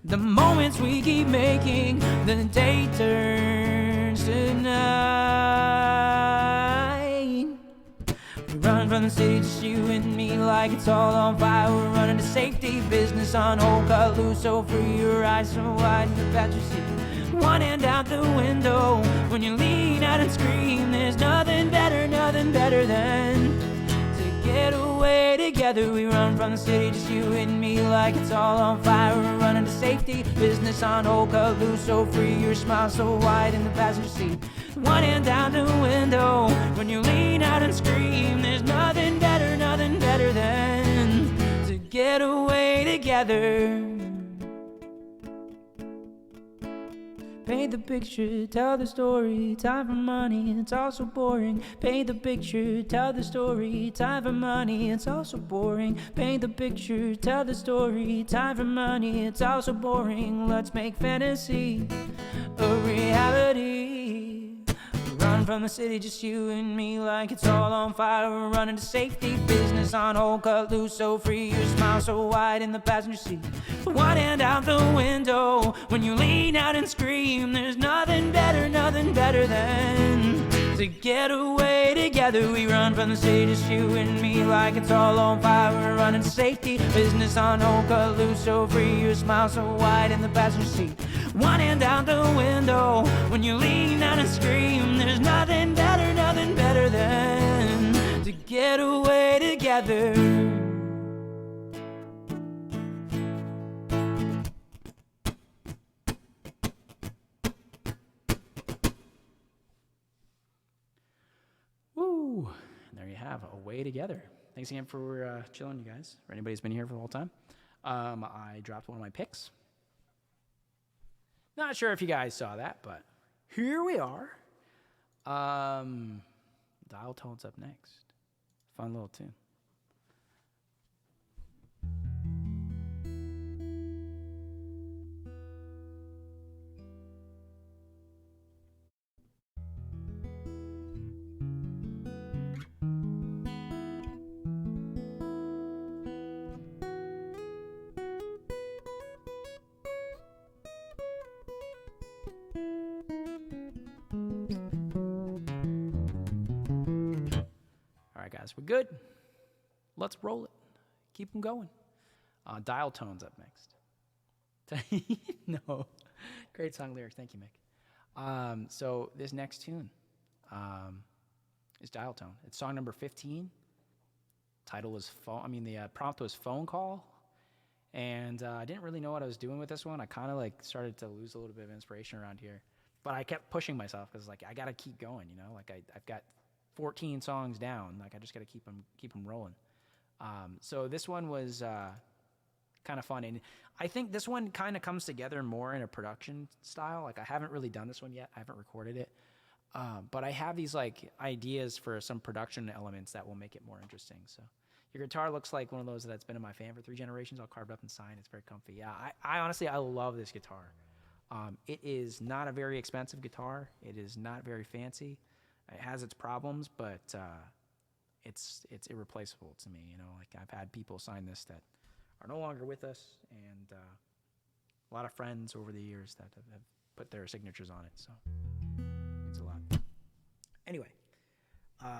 The moments we keep making, the day turns to night. We run from the city, just you and me, like it's all on fire. We're running to safety, business on hold, cut loose, so free. Your eyes so wide in the passenger seat. One hand out the window when you lean out and scream. There's nothing better than to get away together. We run from the city, just you and me, like it's all on fire. We're running to safety, business on hold, cut loose, so free. Your smile so wide in the passenger seat. One hand out the window when you lean out and scream. There's nothing better than to get away together. Paint the picture, tell the story, time for money, it's all so boring. Paint the picture, tell the story, time for money, it's all so boring. Paint the picture, tell the story, time for money, it's all so boring. Let's make fantasy a reality. Run from the city, just you and me, like it's all on fire. We're running to safety, business on hold, cut loose, so free. Your smile so wide in the passenger seat. One hand out the window when you lean out and scream. There's nothing better than to get away together. We run from the city, just you and me, like it's all on fire. We're running to safety, business on hold, cut loose, so free. Your smile so wide in the passenger seat. One hand out the window when you lean out and scream. There's nothing better than to get away together. Woo! And there you have A Way Together. Thanks again for chilling, you guys. For anybody who's been here for the whole time. I dropped one of my picks. Not sure if you guys saw that, but here we are. Dial Tone's up next. Fun little tune. All right, guys, we're good. Let's roll it. Keep them going. Dial Tone's up next. No. Great song lyrics. Thank you, Mick. So this next tune is Dial Tone. It's song number 15. Title was the prompt was phone call. And I didn't really know what I was doing with this one. I kind of started to lose a little bit of inspiration around here. But I kept pushing myself because I got to keep going, you know? I've got 14 songs down. I just got to keep them rolling. So this one was kind of fun. And I think this one kind of comes together more in a production style. I haven't really done this one yet. I haven't recorded it. But I have these ideas for some production elements that will make it more interesting. So your guitar looks like one of those that's been in my fan for 3 generations, all carved up and signed. It's very comfy. Yeah, I honestly, I love this guitar. It is not a very expensive guitar. It is not very fancy. It has its problems, but it's irreplaceable to me. You know, I've had people sign this that are no longer with us, and a lot of friends over the years that have put their signatures on it. So it means a lot. Anyway,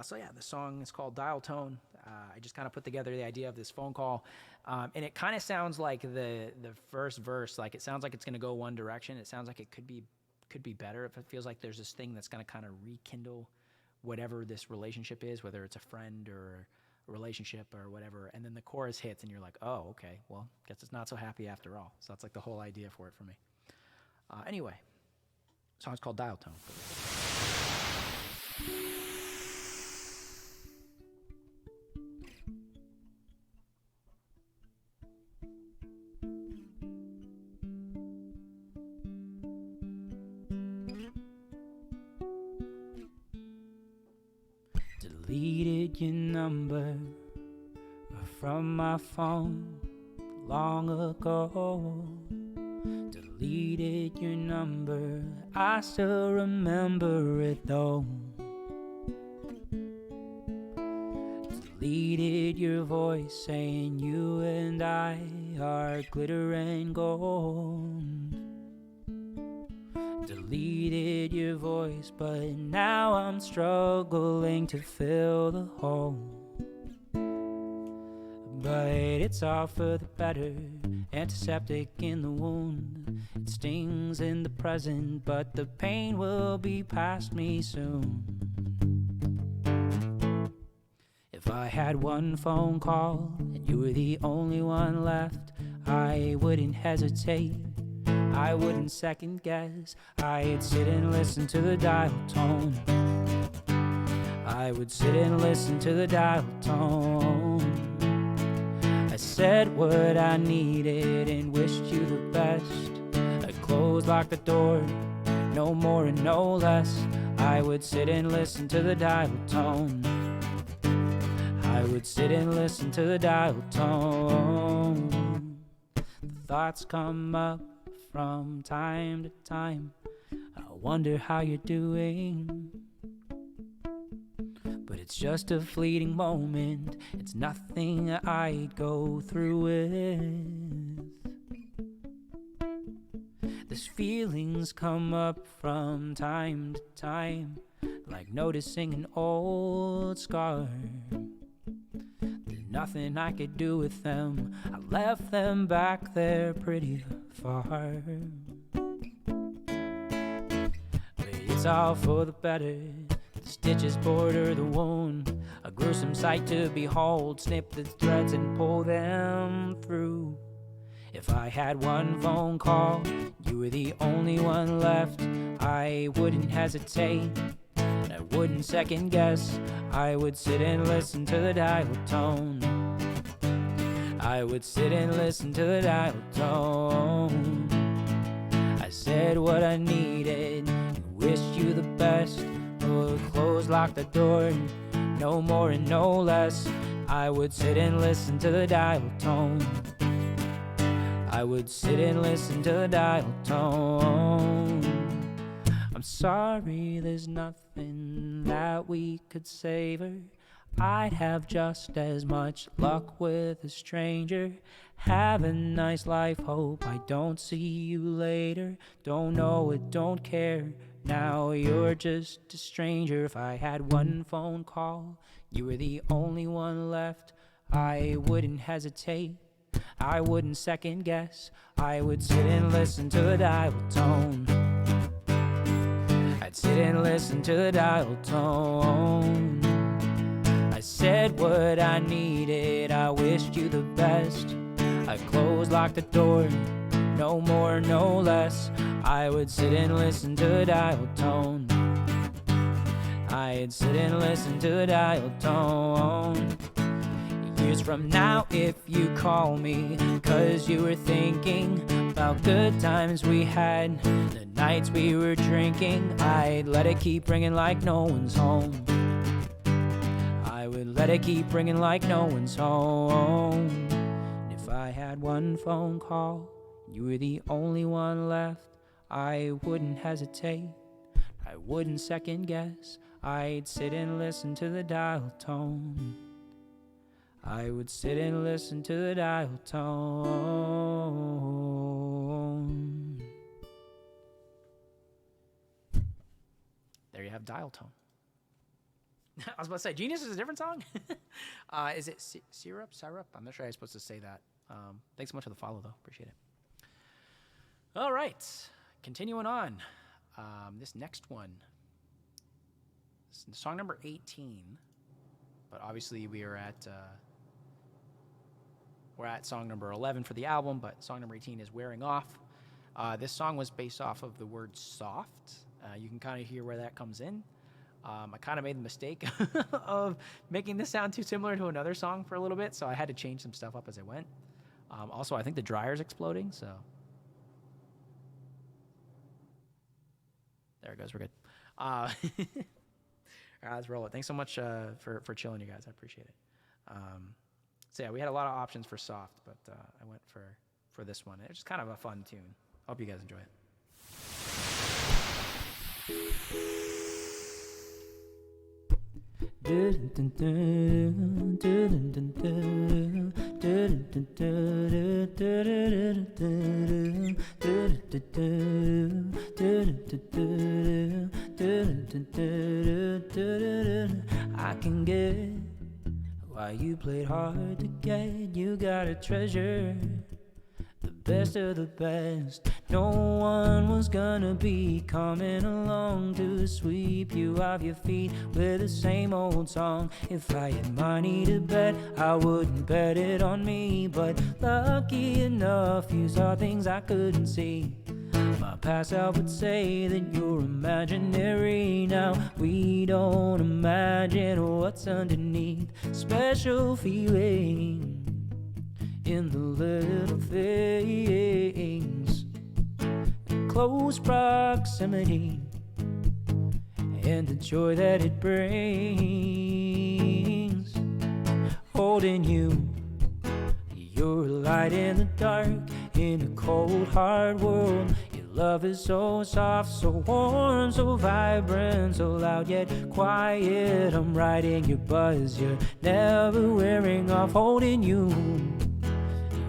so yeah, the song is called Dial Tone. I just kind of put together the idea of this phone call, and it kind of sounds like the first verse. It sounds like it's going to go one direction. It sounds like it could be better if it feels like there's this thing that's going to kind of rekindle whatever this relationship is, whether it's a friend or a relationship or whatever. And then the chorus hits and you're like, oh, okay, well, guess it's not so happy after all. So that's the whole idea for it for me. Anyway, the song's called Dial Tone. Deleted your number from my phone long ago. Deleted your number, I still remember it though. Deleted your voice saying you and I are glitter and gold. Deleted your voice, but now I'm struggling to fill the hole. But it's all for the better, antiseptic in the wound. It stings in the present, but the pain will be past me soon. If I had one phone call and you were the only one left, I wouldn't hesitate, I wouldn't second guess. I'd sit and listen to the dial tone. I would sit and listen to the dial tone. I said what I needed and wished you the best. I closed, locked the door, no more and no less. I would sit and listen to the dial tone. I would sit and listen to the dial tone. The thoughts come up from time to time. I wonder how you're doing. But it's just a fleeting moment. It's nothing I'd go through with. These feelings come up from time to time, like noticing an old scar. There's nothing I could do with them. I left them back there pretty far. But it's all for the better. The stitches border the wound, a gruesome sight to behold. Snip the threads and pull them through. If I had one phone call, you were the only one left, I wouldn't hesitate, and I wouldn't second guess. I would sit and listen to the dial tone. I would sit and listen to the dial tone. I said what I needed, wished you the best. Close, lock the door, no more and no less. I would sit and listen to the dial tone. I would sit and listen to the dial tone. I'm sorry there's nothing that we could savor. I'd have just as much luck with a stranger. Have a nice life, hope I don't see you later. Don't know it, don't care. Now you're just a stranger. If I had one phone call, you were the only one left, I wouldn't hesitate, I wouldn't second guess. I would sit and listen to the dial tone. I'd sit and listen to the dial tone. I said what I needed, I wished you the best. I closed, locked the door, no more, no less. I would sit and listen to the dial tone. I'd sit and listen to the dial tone. Years from now, if you call me, 'cause you were thinking about good times we had, the nights we were drinking, I'd let it keep ringing like no one's home. I would let it keep ringing like no one's home. If I had one phone call, you were the only one left, I wouldn't hesitate, I wouldn't second guess. I'd sit and listen to the dial tone. I would sit and listen to the dial tone. There you have dial tone. I was about to say, Genius is a different song? Is it Syrup? Syrup? I'm not sure I'm supposed to say that. Thanks so much for the follow, though. Appreciate it. All right. Continuing on. This next one. This is song number 18. But obviously we are at... we're at song number 11 for the album, but song number 18 is Wearing Off. This song was based off of the word soft. You can kind of hear where that comes in. I kind of made the mistake of making this sound too similar to another song for a little bit, so I had to change some stuff up as I went. Also, I think the dryer's exploding, so... There it goes, we're good. All right, let's roll it. Thanks so much for chilling, you guys. I appreciate it. So yeah, we had a lot of options for soft, but I went for this one. It's just kind of a fun tune. Hope you guys enjoy it. I can get why you played hard to get. You got a treasure, the best of the best. No one was gonna be coming along to sweep you off your feet with the same old song. If I had money to bet, I wouldn't bet it on me. But lucky enough, you saw things I couldn't see. My past self would say that you're imaginary. Now we don't imagine what's underneath. Special feeling in the little things, close proximity, and the joy that it brings. Holding you, you're a light in the dark, in a cold hard world. Your love is so soft, so warm, so vibrant, so loud yet quiet. I'm riding your buzz, you're never wearing off. Holding you,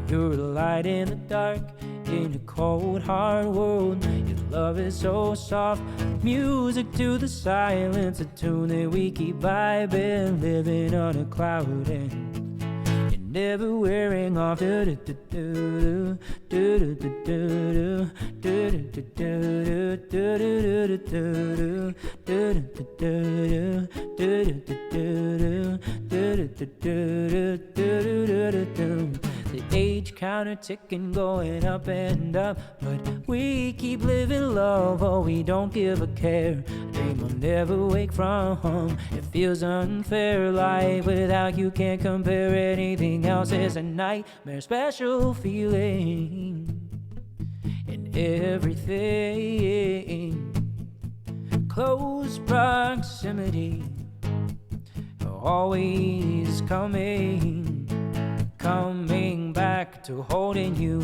you're a light in the dark, in a cold hard world. Your love is so soft, music to the silence, a tune that we keep vibing, living on a cloud, and you're never wearing off. The age counter ticking, going up and up, but we keep living love, oh, we don't give a care. A dream I'll never wake from, it feels unfair. Life without you can't compare. Anything else is a nightmare. Special feeling in everything, close proximity, always coming back to holding you.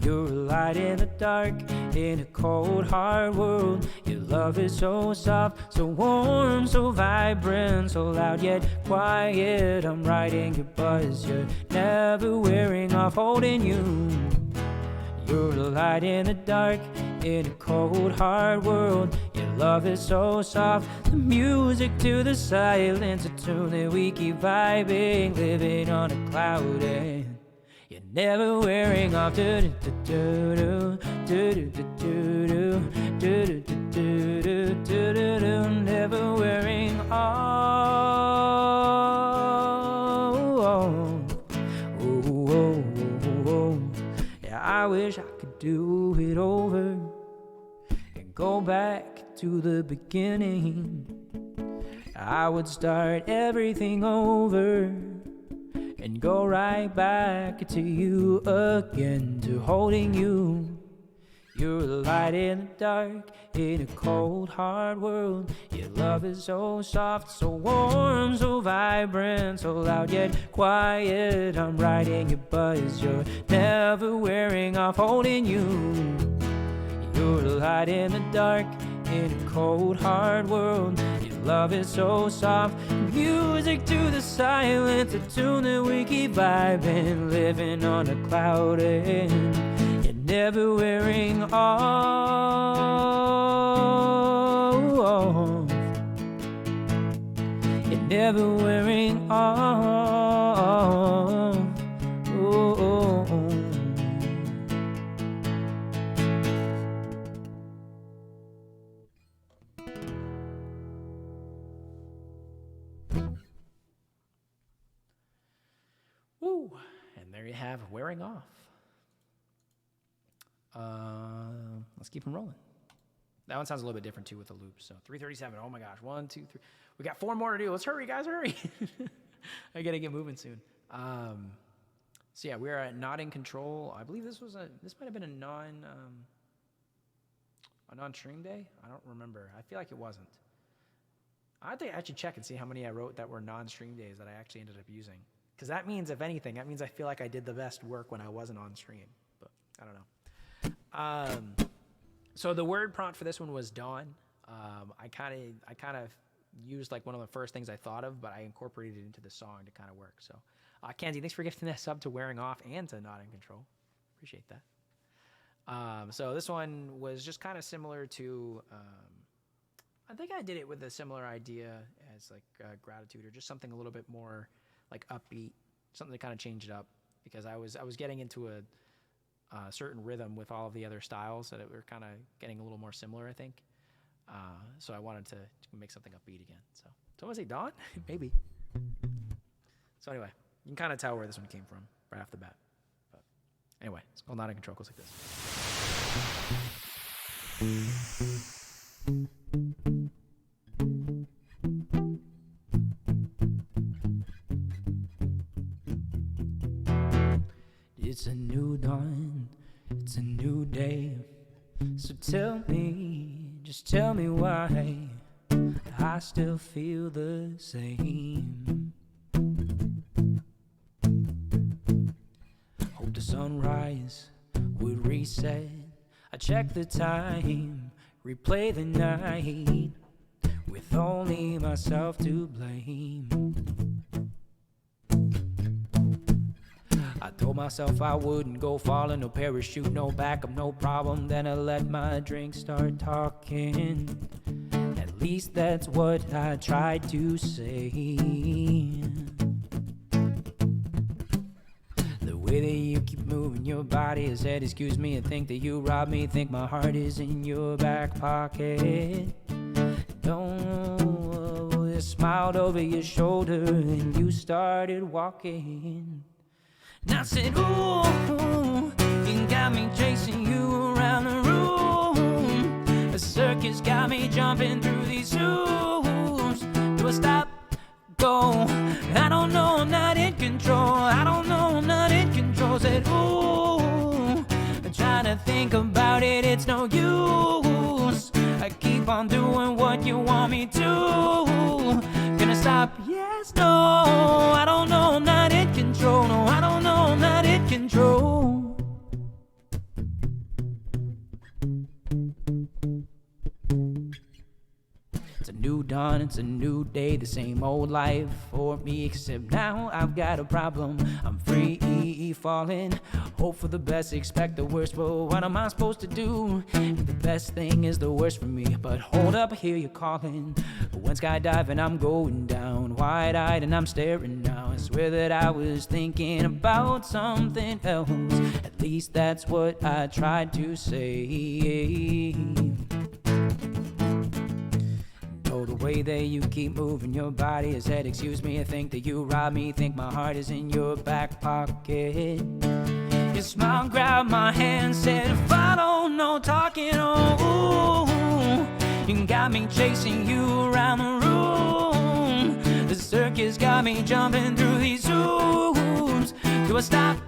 You're a light in the dark, in a cold hard world. Your love is so soft, so warm, so vibrant, so loud yet quiet. I'm riding your buzz, you're never wearing off. Holding you, you're a light in the dark, in a cold hard world. Your love is so soft, the music to the silence, a tune that we keep vibing, living on a cloud, and you're never wearing off. Never wearing off. Yeah, I wish I could do it over and go back to the beginning. I would start everything over and go right back to you again, to holding you. You're a light in the dark, in a cold hard world. Your love is so soft, so warm, so vibrant, so loud yet quiet. I'm riding your buzz, you're never wearing off. Holding you, you're a light in the dark, in a cold hard world. Your love is so soft, music to the silence, a tune that we keep vibing, living on a cloud, and you're never wearing off. You're never wearing off. Woo! And there you have Wearing Off. Let's keep them rolling. That one sounds a little bit different too with the loop. So 3:37. Oh my gosh. 1, 2, 3. We got 4 more to do. Let's hurry, guys. Hurry. I gotta get moving soon. So yeah, we're at Not in Control. I believe this might have been a non-stream day. I don't remember. I feel like it wasn't. I think I should check and see how many I wrote that were non-stream days that I actually ended up using. Because that means, if anything, that means I feel like I did the best work when I wasn't on stream. But I don't know. So the word prompt for this one was dawn. I kind of used like one of the first things I thought of, but I incorporated it into the song to kind of work. So, Kenzie, thanks for gifting this up to Wearing Off and to Not in Control. Appreciate that. So this one was just kind of similar to. I think I did it with a similar idea as like Gratitude, or just something a little bit more like upbeat, something to kind of change it up, because I was getting into a certain rhythm with all of the other styles that were kind of getting a little more similar, I think. So I wanted to make something upbeat again. So I want to say dawn, maybe. So anyway, you can kind of tell where this one came from right off the bat. But anyway, it's called Not in Control. Goes like this. It's a new dawn, it's a new day. So tell me, just tell me why I still feel the same. Hope the sunrise would reset. I check the time, replay the night, with only myself to blame. I told myself I wouldn't go falling, no parachute, no backup, no problem. Then I let my drink start talking. At least that's what I tried to say. The way that you keep moving your body is said, excuse me, and think that you robbed me. Think my heart is in your back pocket. Don't smiled over your shoulder and you started walking. And I said, ooh, you got me chasing you around the room. The circus got me jumping through these hoops. Do I stop? Go? I don't know, I'm not in control. I don't know, I'm not in control. Said, ooh, I'm trying to think about it, it's no use. I keep on doing what you want me to. Gonna stop? Yes, no. I don't know, I'm not in control. No, I don't know, I'm not in control. It's a new dawn, it's a new day, the same old life for me, except now I've got a problem. I'm free falling, hope for the best, expect the worst, but what am I supposed to do? The best thing is the worst for me, but hold up, I hear you calling. When skydiving, I'm going down, wide-eyed and I'm staring now. I swear that I was thinking about something else, at least that's what I tried to say. Oh, the way that you keep moving your body is said, excuse me, I think that you robbed me. Think my heart is in your back pocket. Your smile grabbed my hand, said, if I don't know talking, oh, ooh, you got me chasing you around the room. The circus got me jumping through these hoops. Do I stop?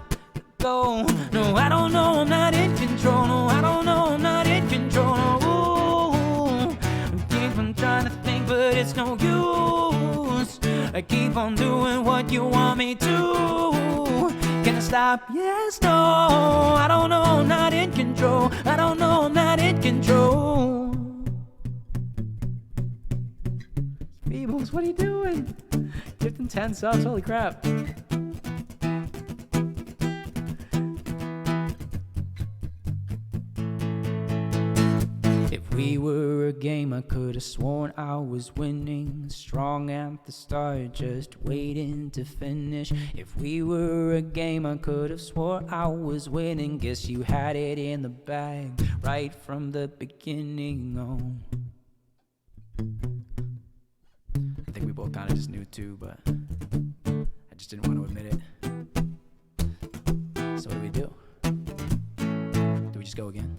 Go? No, I don't know, I'm not in control. No, I don't know, I'm not in control. No, I'm trying to think, but it's no use. I keep on doing what you want me to. Can I stop? Yes, no. I don't know, I'm not in control. I don't know, I'm not in control. Feebles, what are you doing? Gifting 10 subs, holy crap. If we were a game, I could have sworn I was winning. Strong at the start, just waiting to finish. If we were a game, I could have swore I was winning. Guess you had it in the bag right from the beginning on. I think we both kind of just knew too, but I just didn't want to admit it. So what do we do? Do we just go again?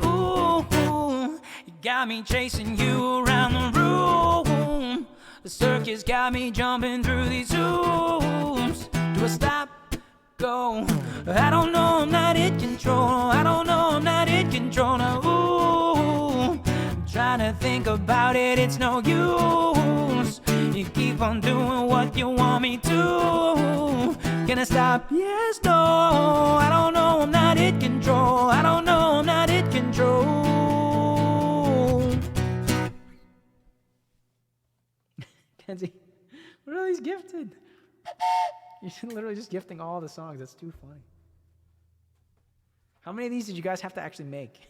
Ooh, you got me chasing you around the room. The circus got me jumping through these hoops. Do I stop? Go? I don't know, I'm not in control. I don't know, I'm not in control now. Ooh, I'm trying to think about about it, it's no use. You keep on doing what you want me to. Can I stop? Yes, no. I don't know, I'm not in control. I don't know, I'm not in control. Kenzie, what are these gifted? You're literally just gifting all the songs. That's too funny. How many of these did you guys have to actually make?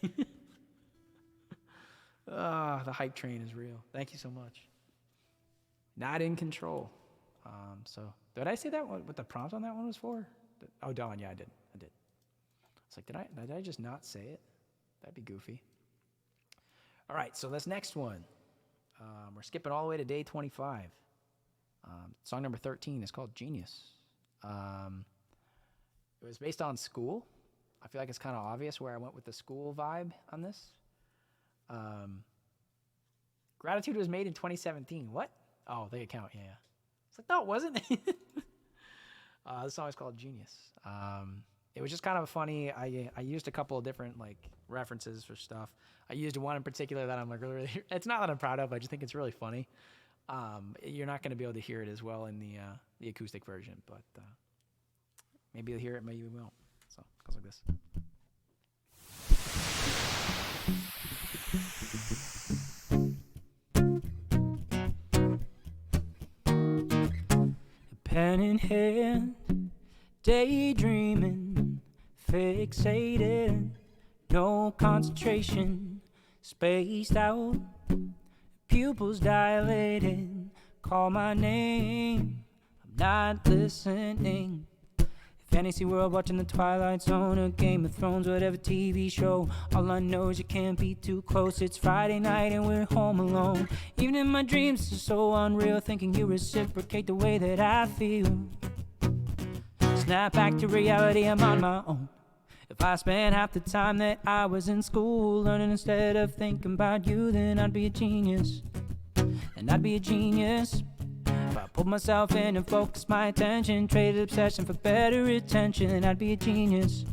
The hype train is real. Thank you so much. Not in control. So did I say that what the prompt on that one was for? Oh, Dawn, yeah, I did. It's like, did I just not say it? That'd be goofy. All right, so this next one, we're skipping all the way to day 25. Song number 13 is called Genius. It was based on school. I feel like it's kind of obvious where I went with the school vibe on this. Gratitude was made in 2017. What? Oh, they account, yeah. It's like, no, it wasn't. This song is called Genius. It was just kind of funny. I used a couple of different like references for stuff. I used one in particular that I'm like really it's not that I'm proud of. I just think it's really funny. You're not going to be able to hear it as well in the acoustic version, but maybe you'll hear it, maybe you won't. So it goes like this. Pen in hand, daydreaming, fixated, no concentration, spaced out, pupils dilated, call my name, I'm not listening. Fantasy world, watching the Twilight Zone or Game of Thrones, whatever TV show. All I know is you can't be too close. It's Friday night and we're home alone. Even in my dreams, it's so unreal, thinking you reciprocate the way that I feel. Snap back to reality, I'm on my own. If I spent half the time that I was in school learning instead of thinking about you, then I'd be a genius. And I'd be a genius. If I pulled myself in and focused my attention, traded obsession for better attention, then I'd be a genius.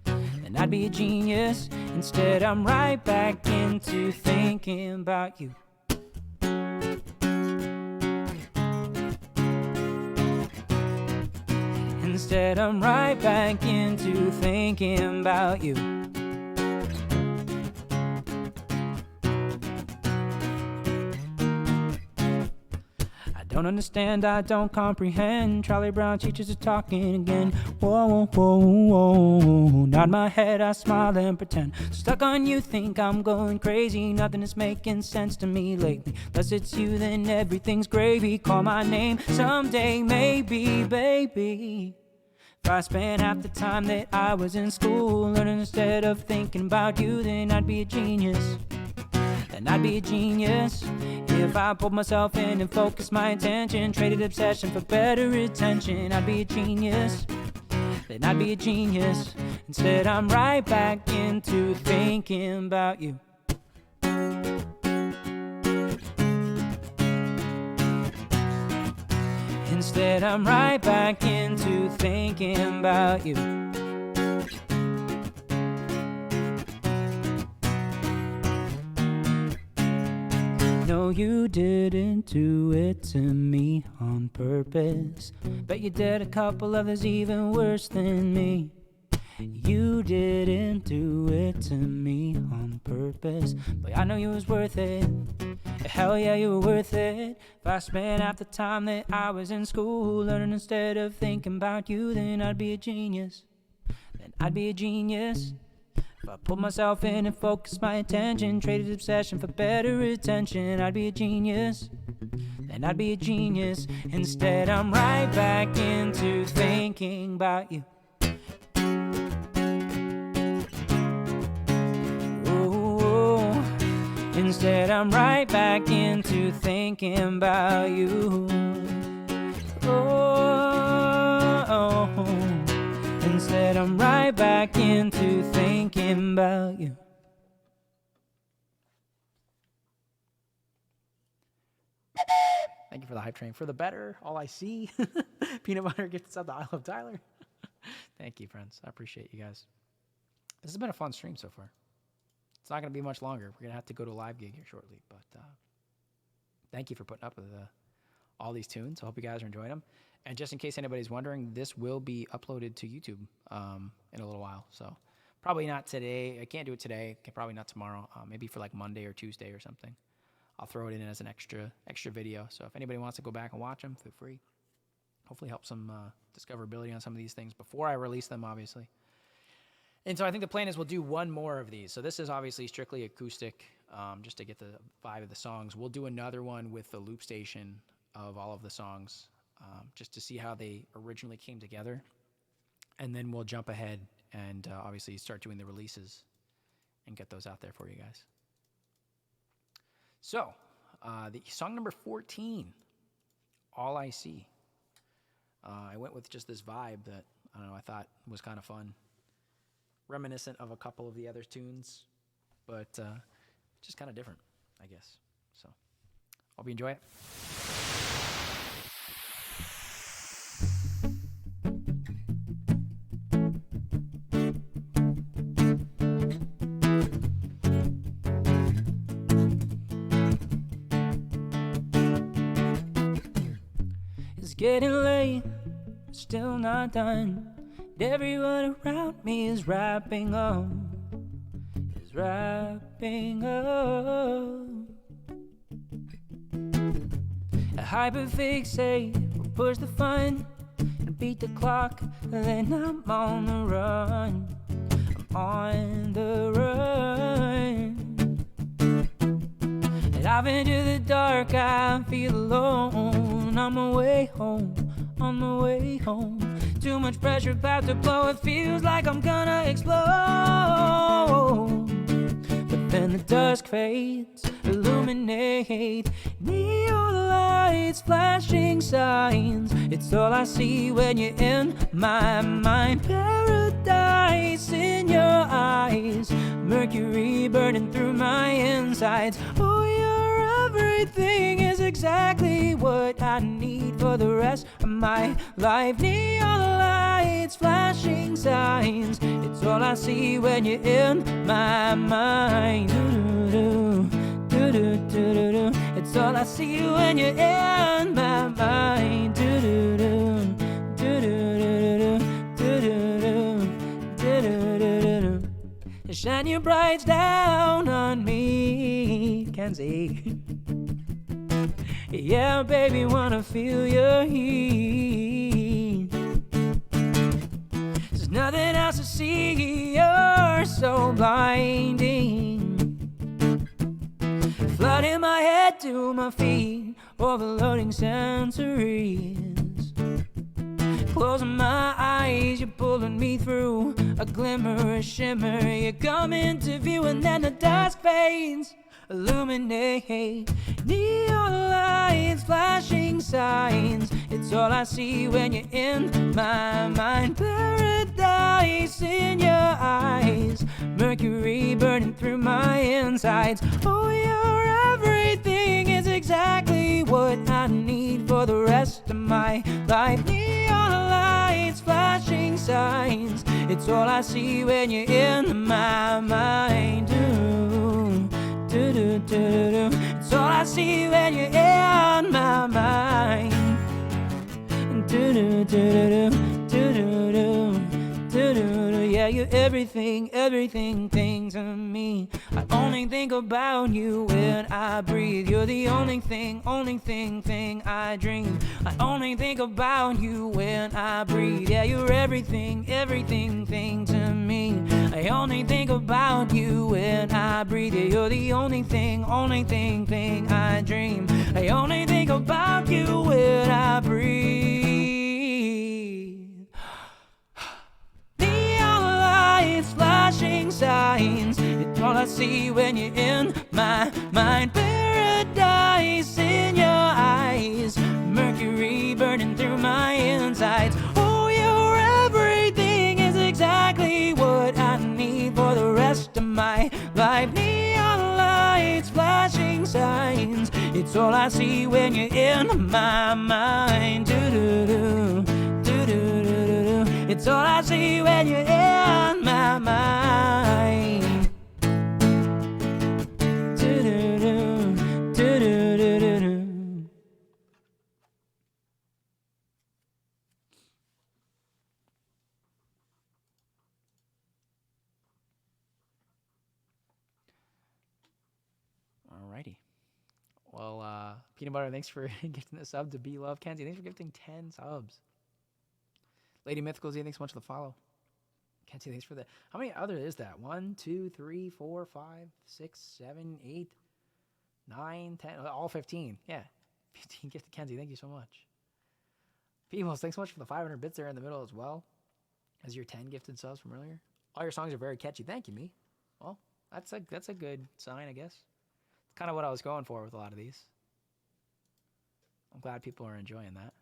Then I'd be a genius. Instead, I'm right back into thinking about you. Instead, I'm right back into thinking about you. Don't understand, I don't comprehend. Charlie Brown teachers are talking again. Whoa, whoa, whoa, whoa. Nod my head, I smile and pretend. Stuck on you, think I'm going crazy. Nothing is making sense to me lately. Unless it's you, then everything's gravy. Call my name someday, maybe, baby. If I spent half the time that I was in school learning instead of thinking about you, then I'd be a genius. Then I'd be a genius. If I pulled myself in and focused my attention, traded obsession for better attention, I'd be a genius. Then I'd be a genius. Instead, I'm right back into thinking about you. Instead, I'm right back into thinking about you. No, you didn't do it to me on purpose. Bet you did a couple others even worse than me. You didn't do it to me on purpose, but I know you was worth it. Hell yeah, you were worth it. If I spent half the time that I was in school learning instead of thinking about you, then I'd be a genius. Then I'd be a genius. If I pulled myself in and focused my attention, traded obsession for better attention, I'd be a genius. Then I'd be a genius. Instead, I'm right back into thinking about you. Instead, I'm right back into thinking about you. Oh, instead, I'm right back into thinking about you. Thank you for the hype train. For the better, all I see. Peanut butter gifted sub to I Love Tyler. Thank you, friends. I appreciate you guys. This has been a fun stream so far. It's not going to be much longer. We're going to have to go to a live gig here shortly, but thank you for putting up with all these tunes. I hope you guys are enjoying them. And just in case anybody's wondering, this will be uploaded to YouTube in a little while. So probably not today. I can't do it today. Probably not tomorrow. Maybe for like Monday or Tuesday or something. I'll throw it in as an extra video. So if anybody wants to go back and watch them, feel free. Hopefully help some discoverability on some of these things before I release them, obviously. And so I think the plan is we'll do one more of these. So this is obviously strictly acoustic, just to get the vibe of the songs. We'll do another one with the loop station of all of the songs, just to see how they originally came together. And then we'll jump ahead and obviously start doing the releases and get those out there for you guys. So, the song number 14, All I See. I went with just this vibe that, I don't know, I thought was kind of fun. Reminiscent of a couple of the other tunes, but just kind of different, I guess. So, hope you enjoy it. It's getting late, still not done. And everyone around me is wrapping up. A hyperfixate will push the fun and beat the clock. Then I'm on the run. I'm on the run. And I've into the dark, I feel alone. On my way home, on the way home. Too much pressure about to blow, it feels like I'm gonna explode. But then the dusk fades, illuminate neon lights, flashing signs. It's all I see when you're in my mind. Paradise in your eyes, mercury burning through my insides. Oh, your everything is exactly what I need for the rest of my life. Neon lights, flashing signs. It's all I see when you're in my mind. Do-do-do-do-do-do. It's all I see when you're in my mind. Do-do-do, do-do-do-do-do, do-do-do, do-do-do-do-do. Shine your brights down on me, Kenzie. Yeah, baby, wanna feel your heat. There's nothing else to see, you're so blinding. Flooding my head to my feet, overloading sensories. Closing my eyes, you're pulling me through a glimmer, a shimmer. You come into view and then the dusk fades. Illuminate neon lights, flashing signs. It's all I see when you're in my mind. Paradise in your eyes, mercury burning through my insides. Oh, your everything is exactly what I need for the rest of my life. Neon lights, flashing signs. It's all I see when you're in my mind. Do-do-do-do-do. It's all I see when you're in my mind. Do-do-do-do-do, do-do-do, do-do-do. Yeah, you're everything, everything to me. I only think about you when I breathe. You're the only thing I dream. I only think about you when I breathe. Yeah, you're everything to me. I only think about you when I breathe. Yeah, you're the only thing I dream. I only think about you when I breathe. Neon lights, flashing signs. It's all I see when you're in my mind. Paradise in your eyes, mercury burning through my insides. Oh, your everything is exactly what I need for the rest of my life. Neon lights, flashing signs. It's all I see when you're in my mind. Do-do-do, do-do-do-do-do. It's all I see when you're in my mind. Do-do-do, do-do-do-do-do. Peanut Butter, thanks for gifting the sub to Be Love. Kenzie, thanks for gifting 10 subs. Lady Mythical Z, thanks so much for the follow. Kenzie, thanks for the... How many other is that? 1, 2, 3, 4, 5, 6, 7, 8, 9, 10, all 15. Yeah. 15 gifted Kenzie. Thank you so much. Peoples, thanks so much for the 500 bits there in the middle as well as your 10 gifted subs from earlier. All your songs are very catchy. Thank you, me. Well, that's a good sign, I guess. It's kind of what I was going for with a lot of these. I'm glad people are enjoying that.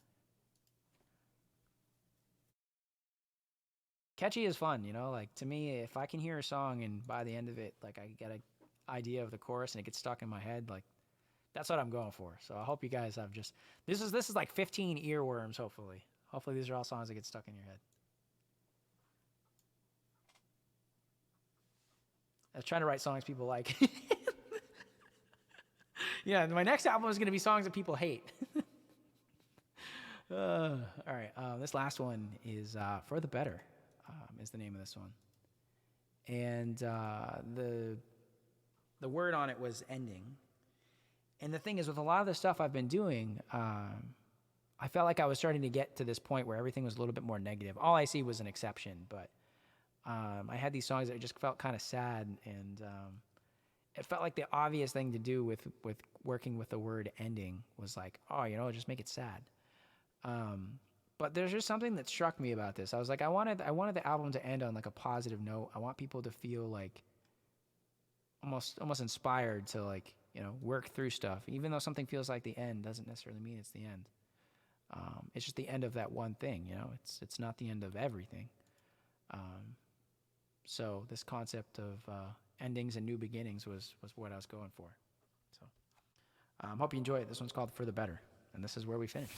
Catchy is fun, you know? Like, to me, if I can hear a song and by the end of it, like, I get an idea of the chorus and it gets stuck in my head, like, that's what I'm going for. So I hope you guys have just... This is like 15 earworms, hopefully. Hopefully these are all songs that get stuck in your head. I was trying to write songs people like. Yeah, my next album is going to be songs that people hate. All right, this last one is For the Better, is the name of this one. And the word on it was ending. And the thing is, with a lot of the stuff I've been doing, I felt like I was starting to get to this point where everything was a little bit more negative. All I See was an exception, but I had these songs that just felt kind of sad, and it felt like the obvious thing to do with working with the word ending was like, oh, you know, just make it sad. But there's just something that struck me about this. I was like, I wanted the album to end on like a positive note. I want people to feel like almost inspired to, like, you know, work through stuff. Even though something feels like the end, doesn't necessarily mean it's the end. It's just the end of that one thing, you know. It's not the end of everything. So this concept of endings and new beginnings was what I was going for. So hope you enjoy it. This one's called For the Better, and this is where we finish.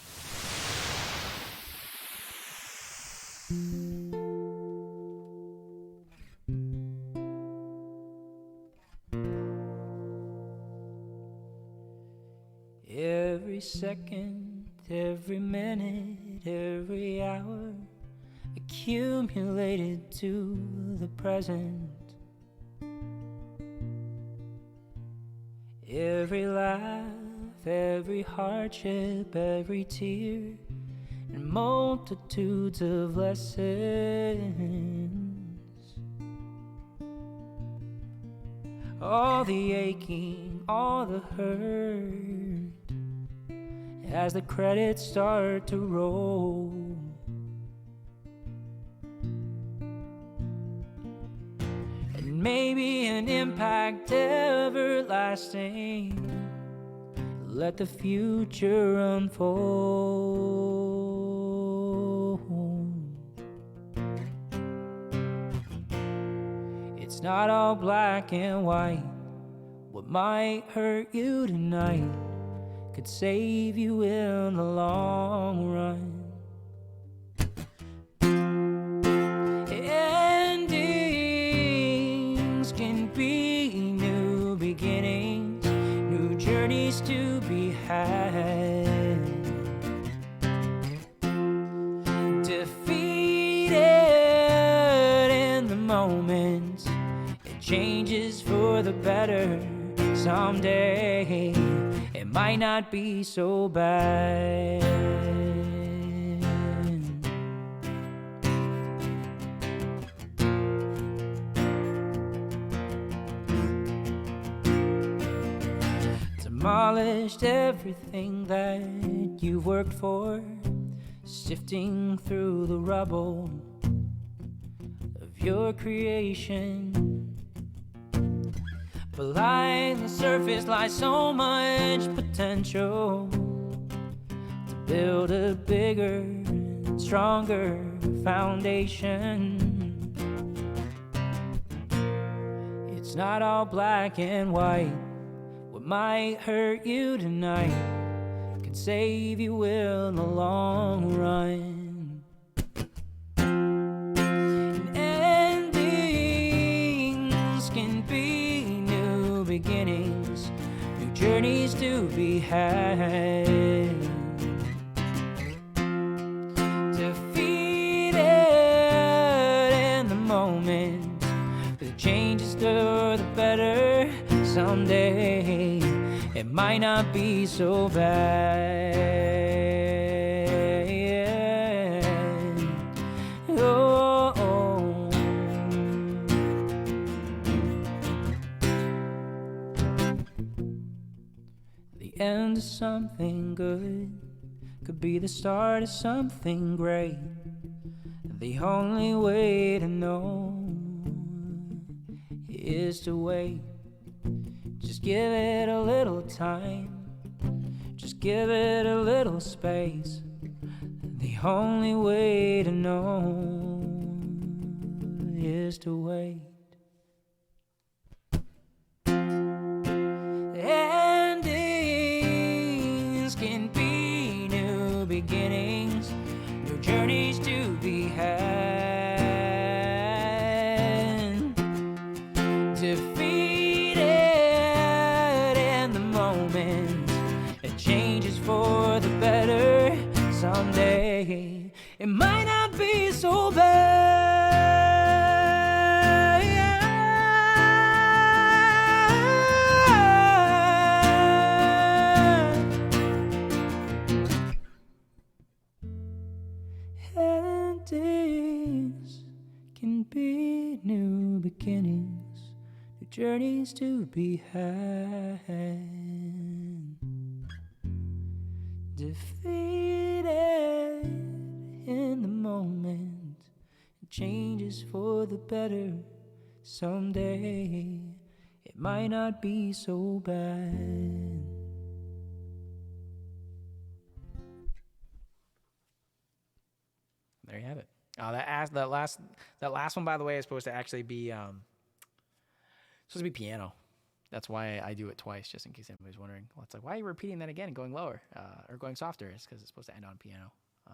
Every second, every minute, every hour accumulated to the present. Every laugh, every hardship, every tear, and multitudes of lessons. All the aching, all the hurt, as the credits start to roll. And maybe an impact everlasting. Let the future unfold. It's not all black and white. What might hurt you tonight could save you in the long run. Endings can be new beginnings, new journeys to be had. Defeated in the moment, it changes for the better someday. It might not be so bad. Demolished everything that you've worked for, sifting through the rubble of your creation. Behind the surface lies so much potential to build a bigger and stronger foundation. It's not all black and white. What might hurt you tonight could save you in the long run. Beginnings, new journeys to be had. Defeated in the moment, but the changes to the better someday. it might not be so bad. Oh, oh. The end of something good could be the start of something great. The only way to know is to wait. Just give it a little time, just give it a little space. The only way to know is to wait. Endings can be new beginnings, new journeys to be had. Defeated in the moment, it changes for the better someday. It might not be so bad. Endings can be new beginnings, new journeys to be had. Defeated in the moment, it changes for the better someday. It might not be so bad. There you have it. That last one, by the way, is supposed to actually be piano. That's why I do it twice, just in case anybody's wondering. Well, it's like, why are you repeating that again and going lower or going softer? It's because it's supposed to end on piano.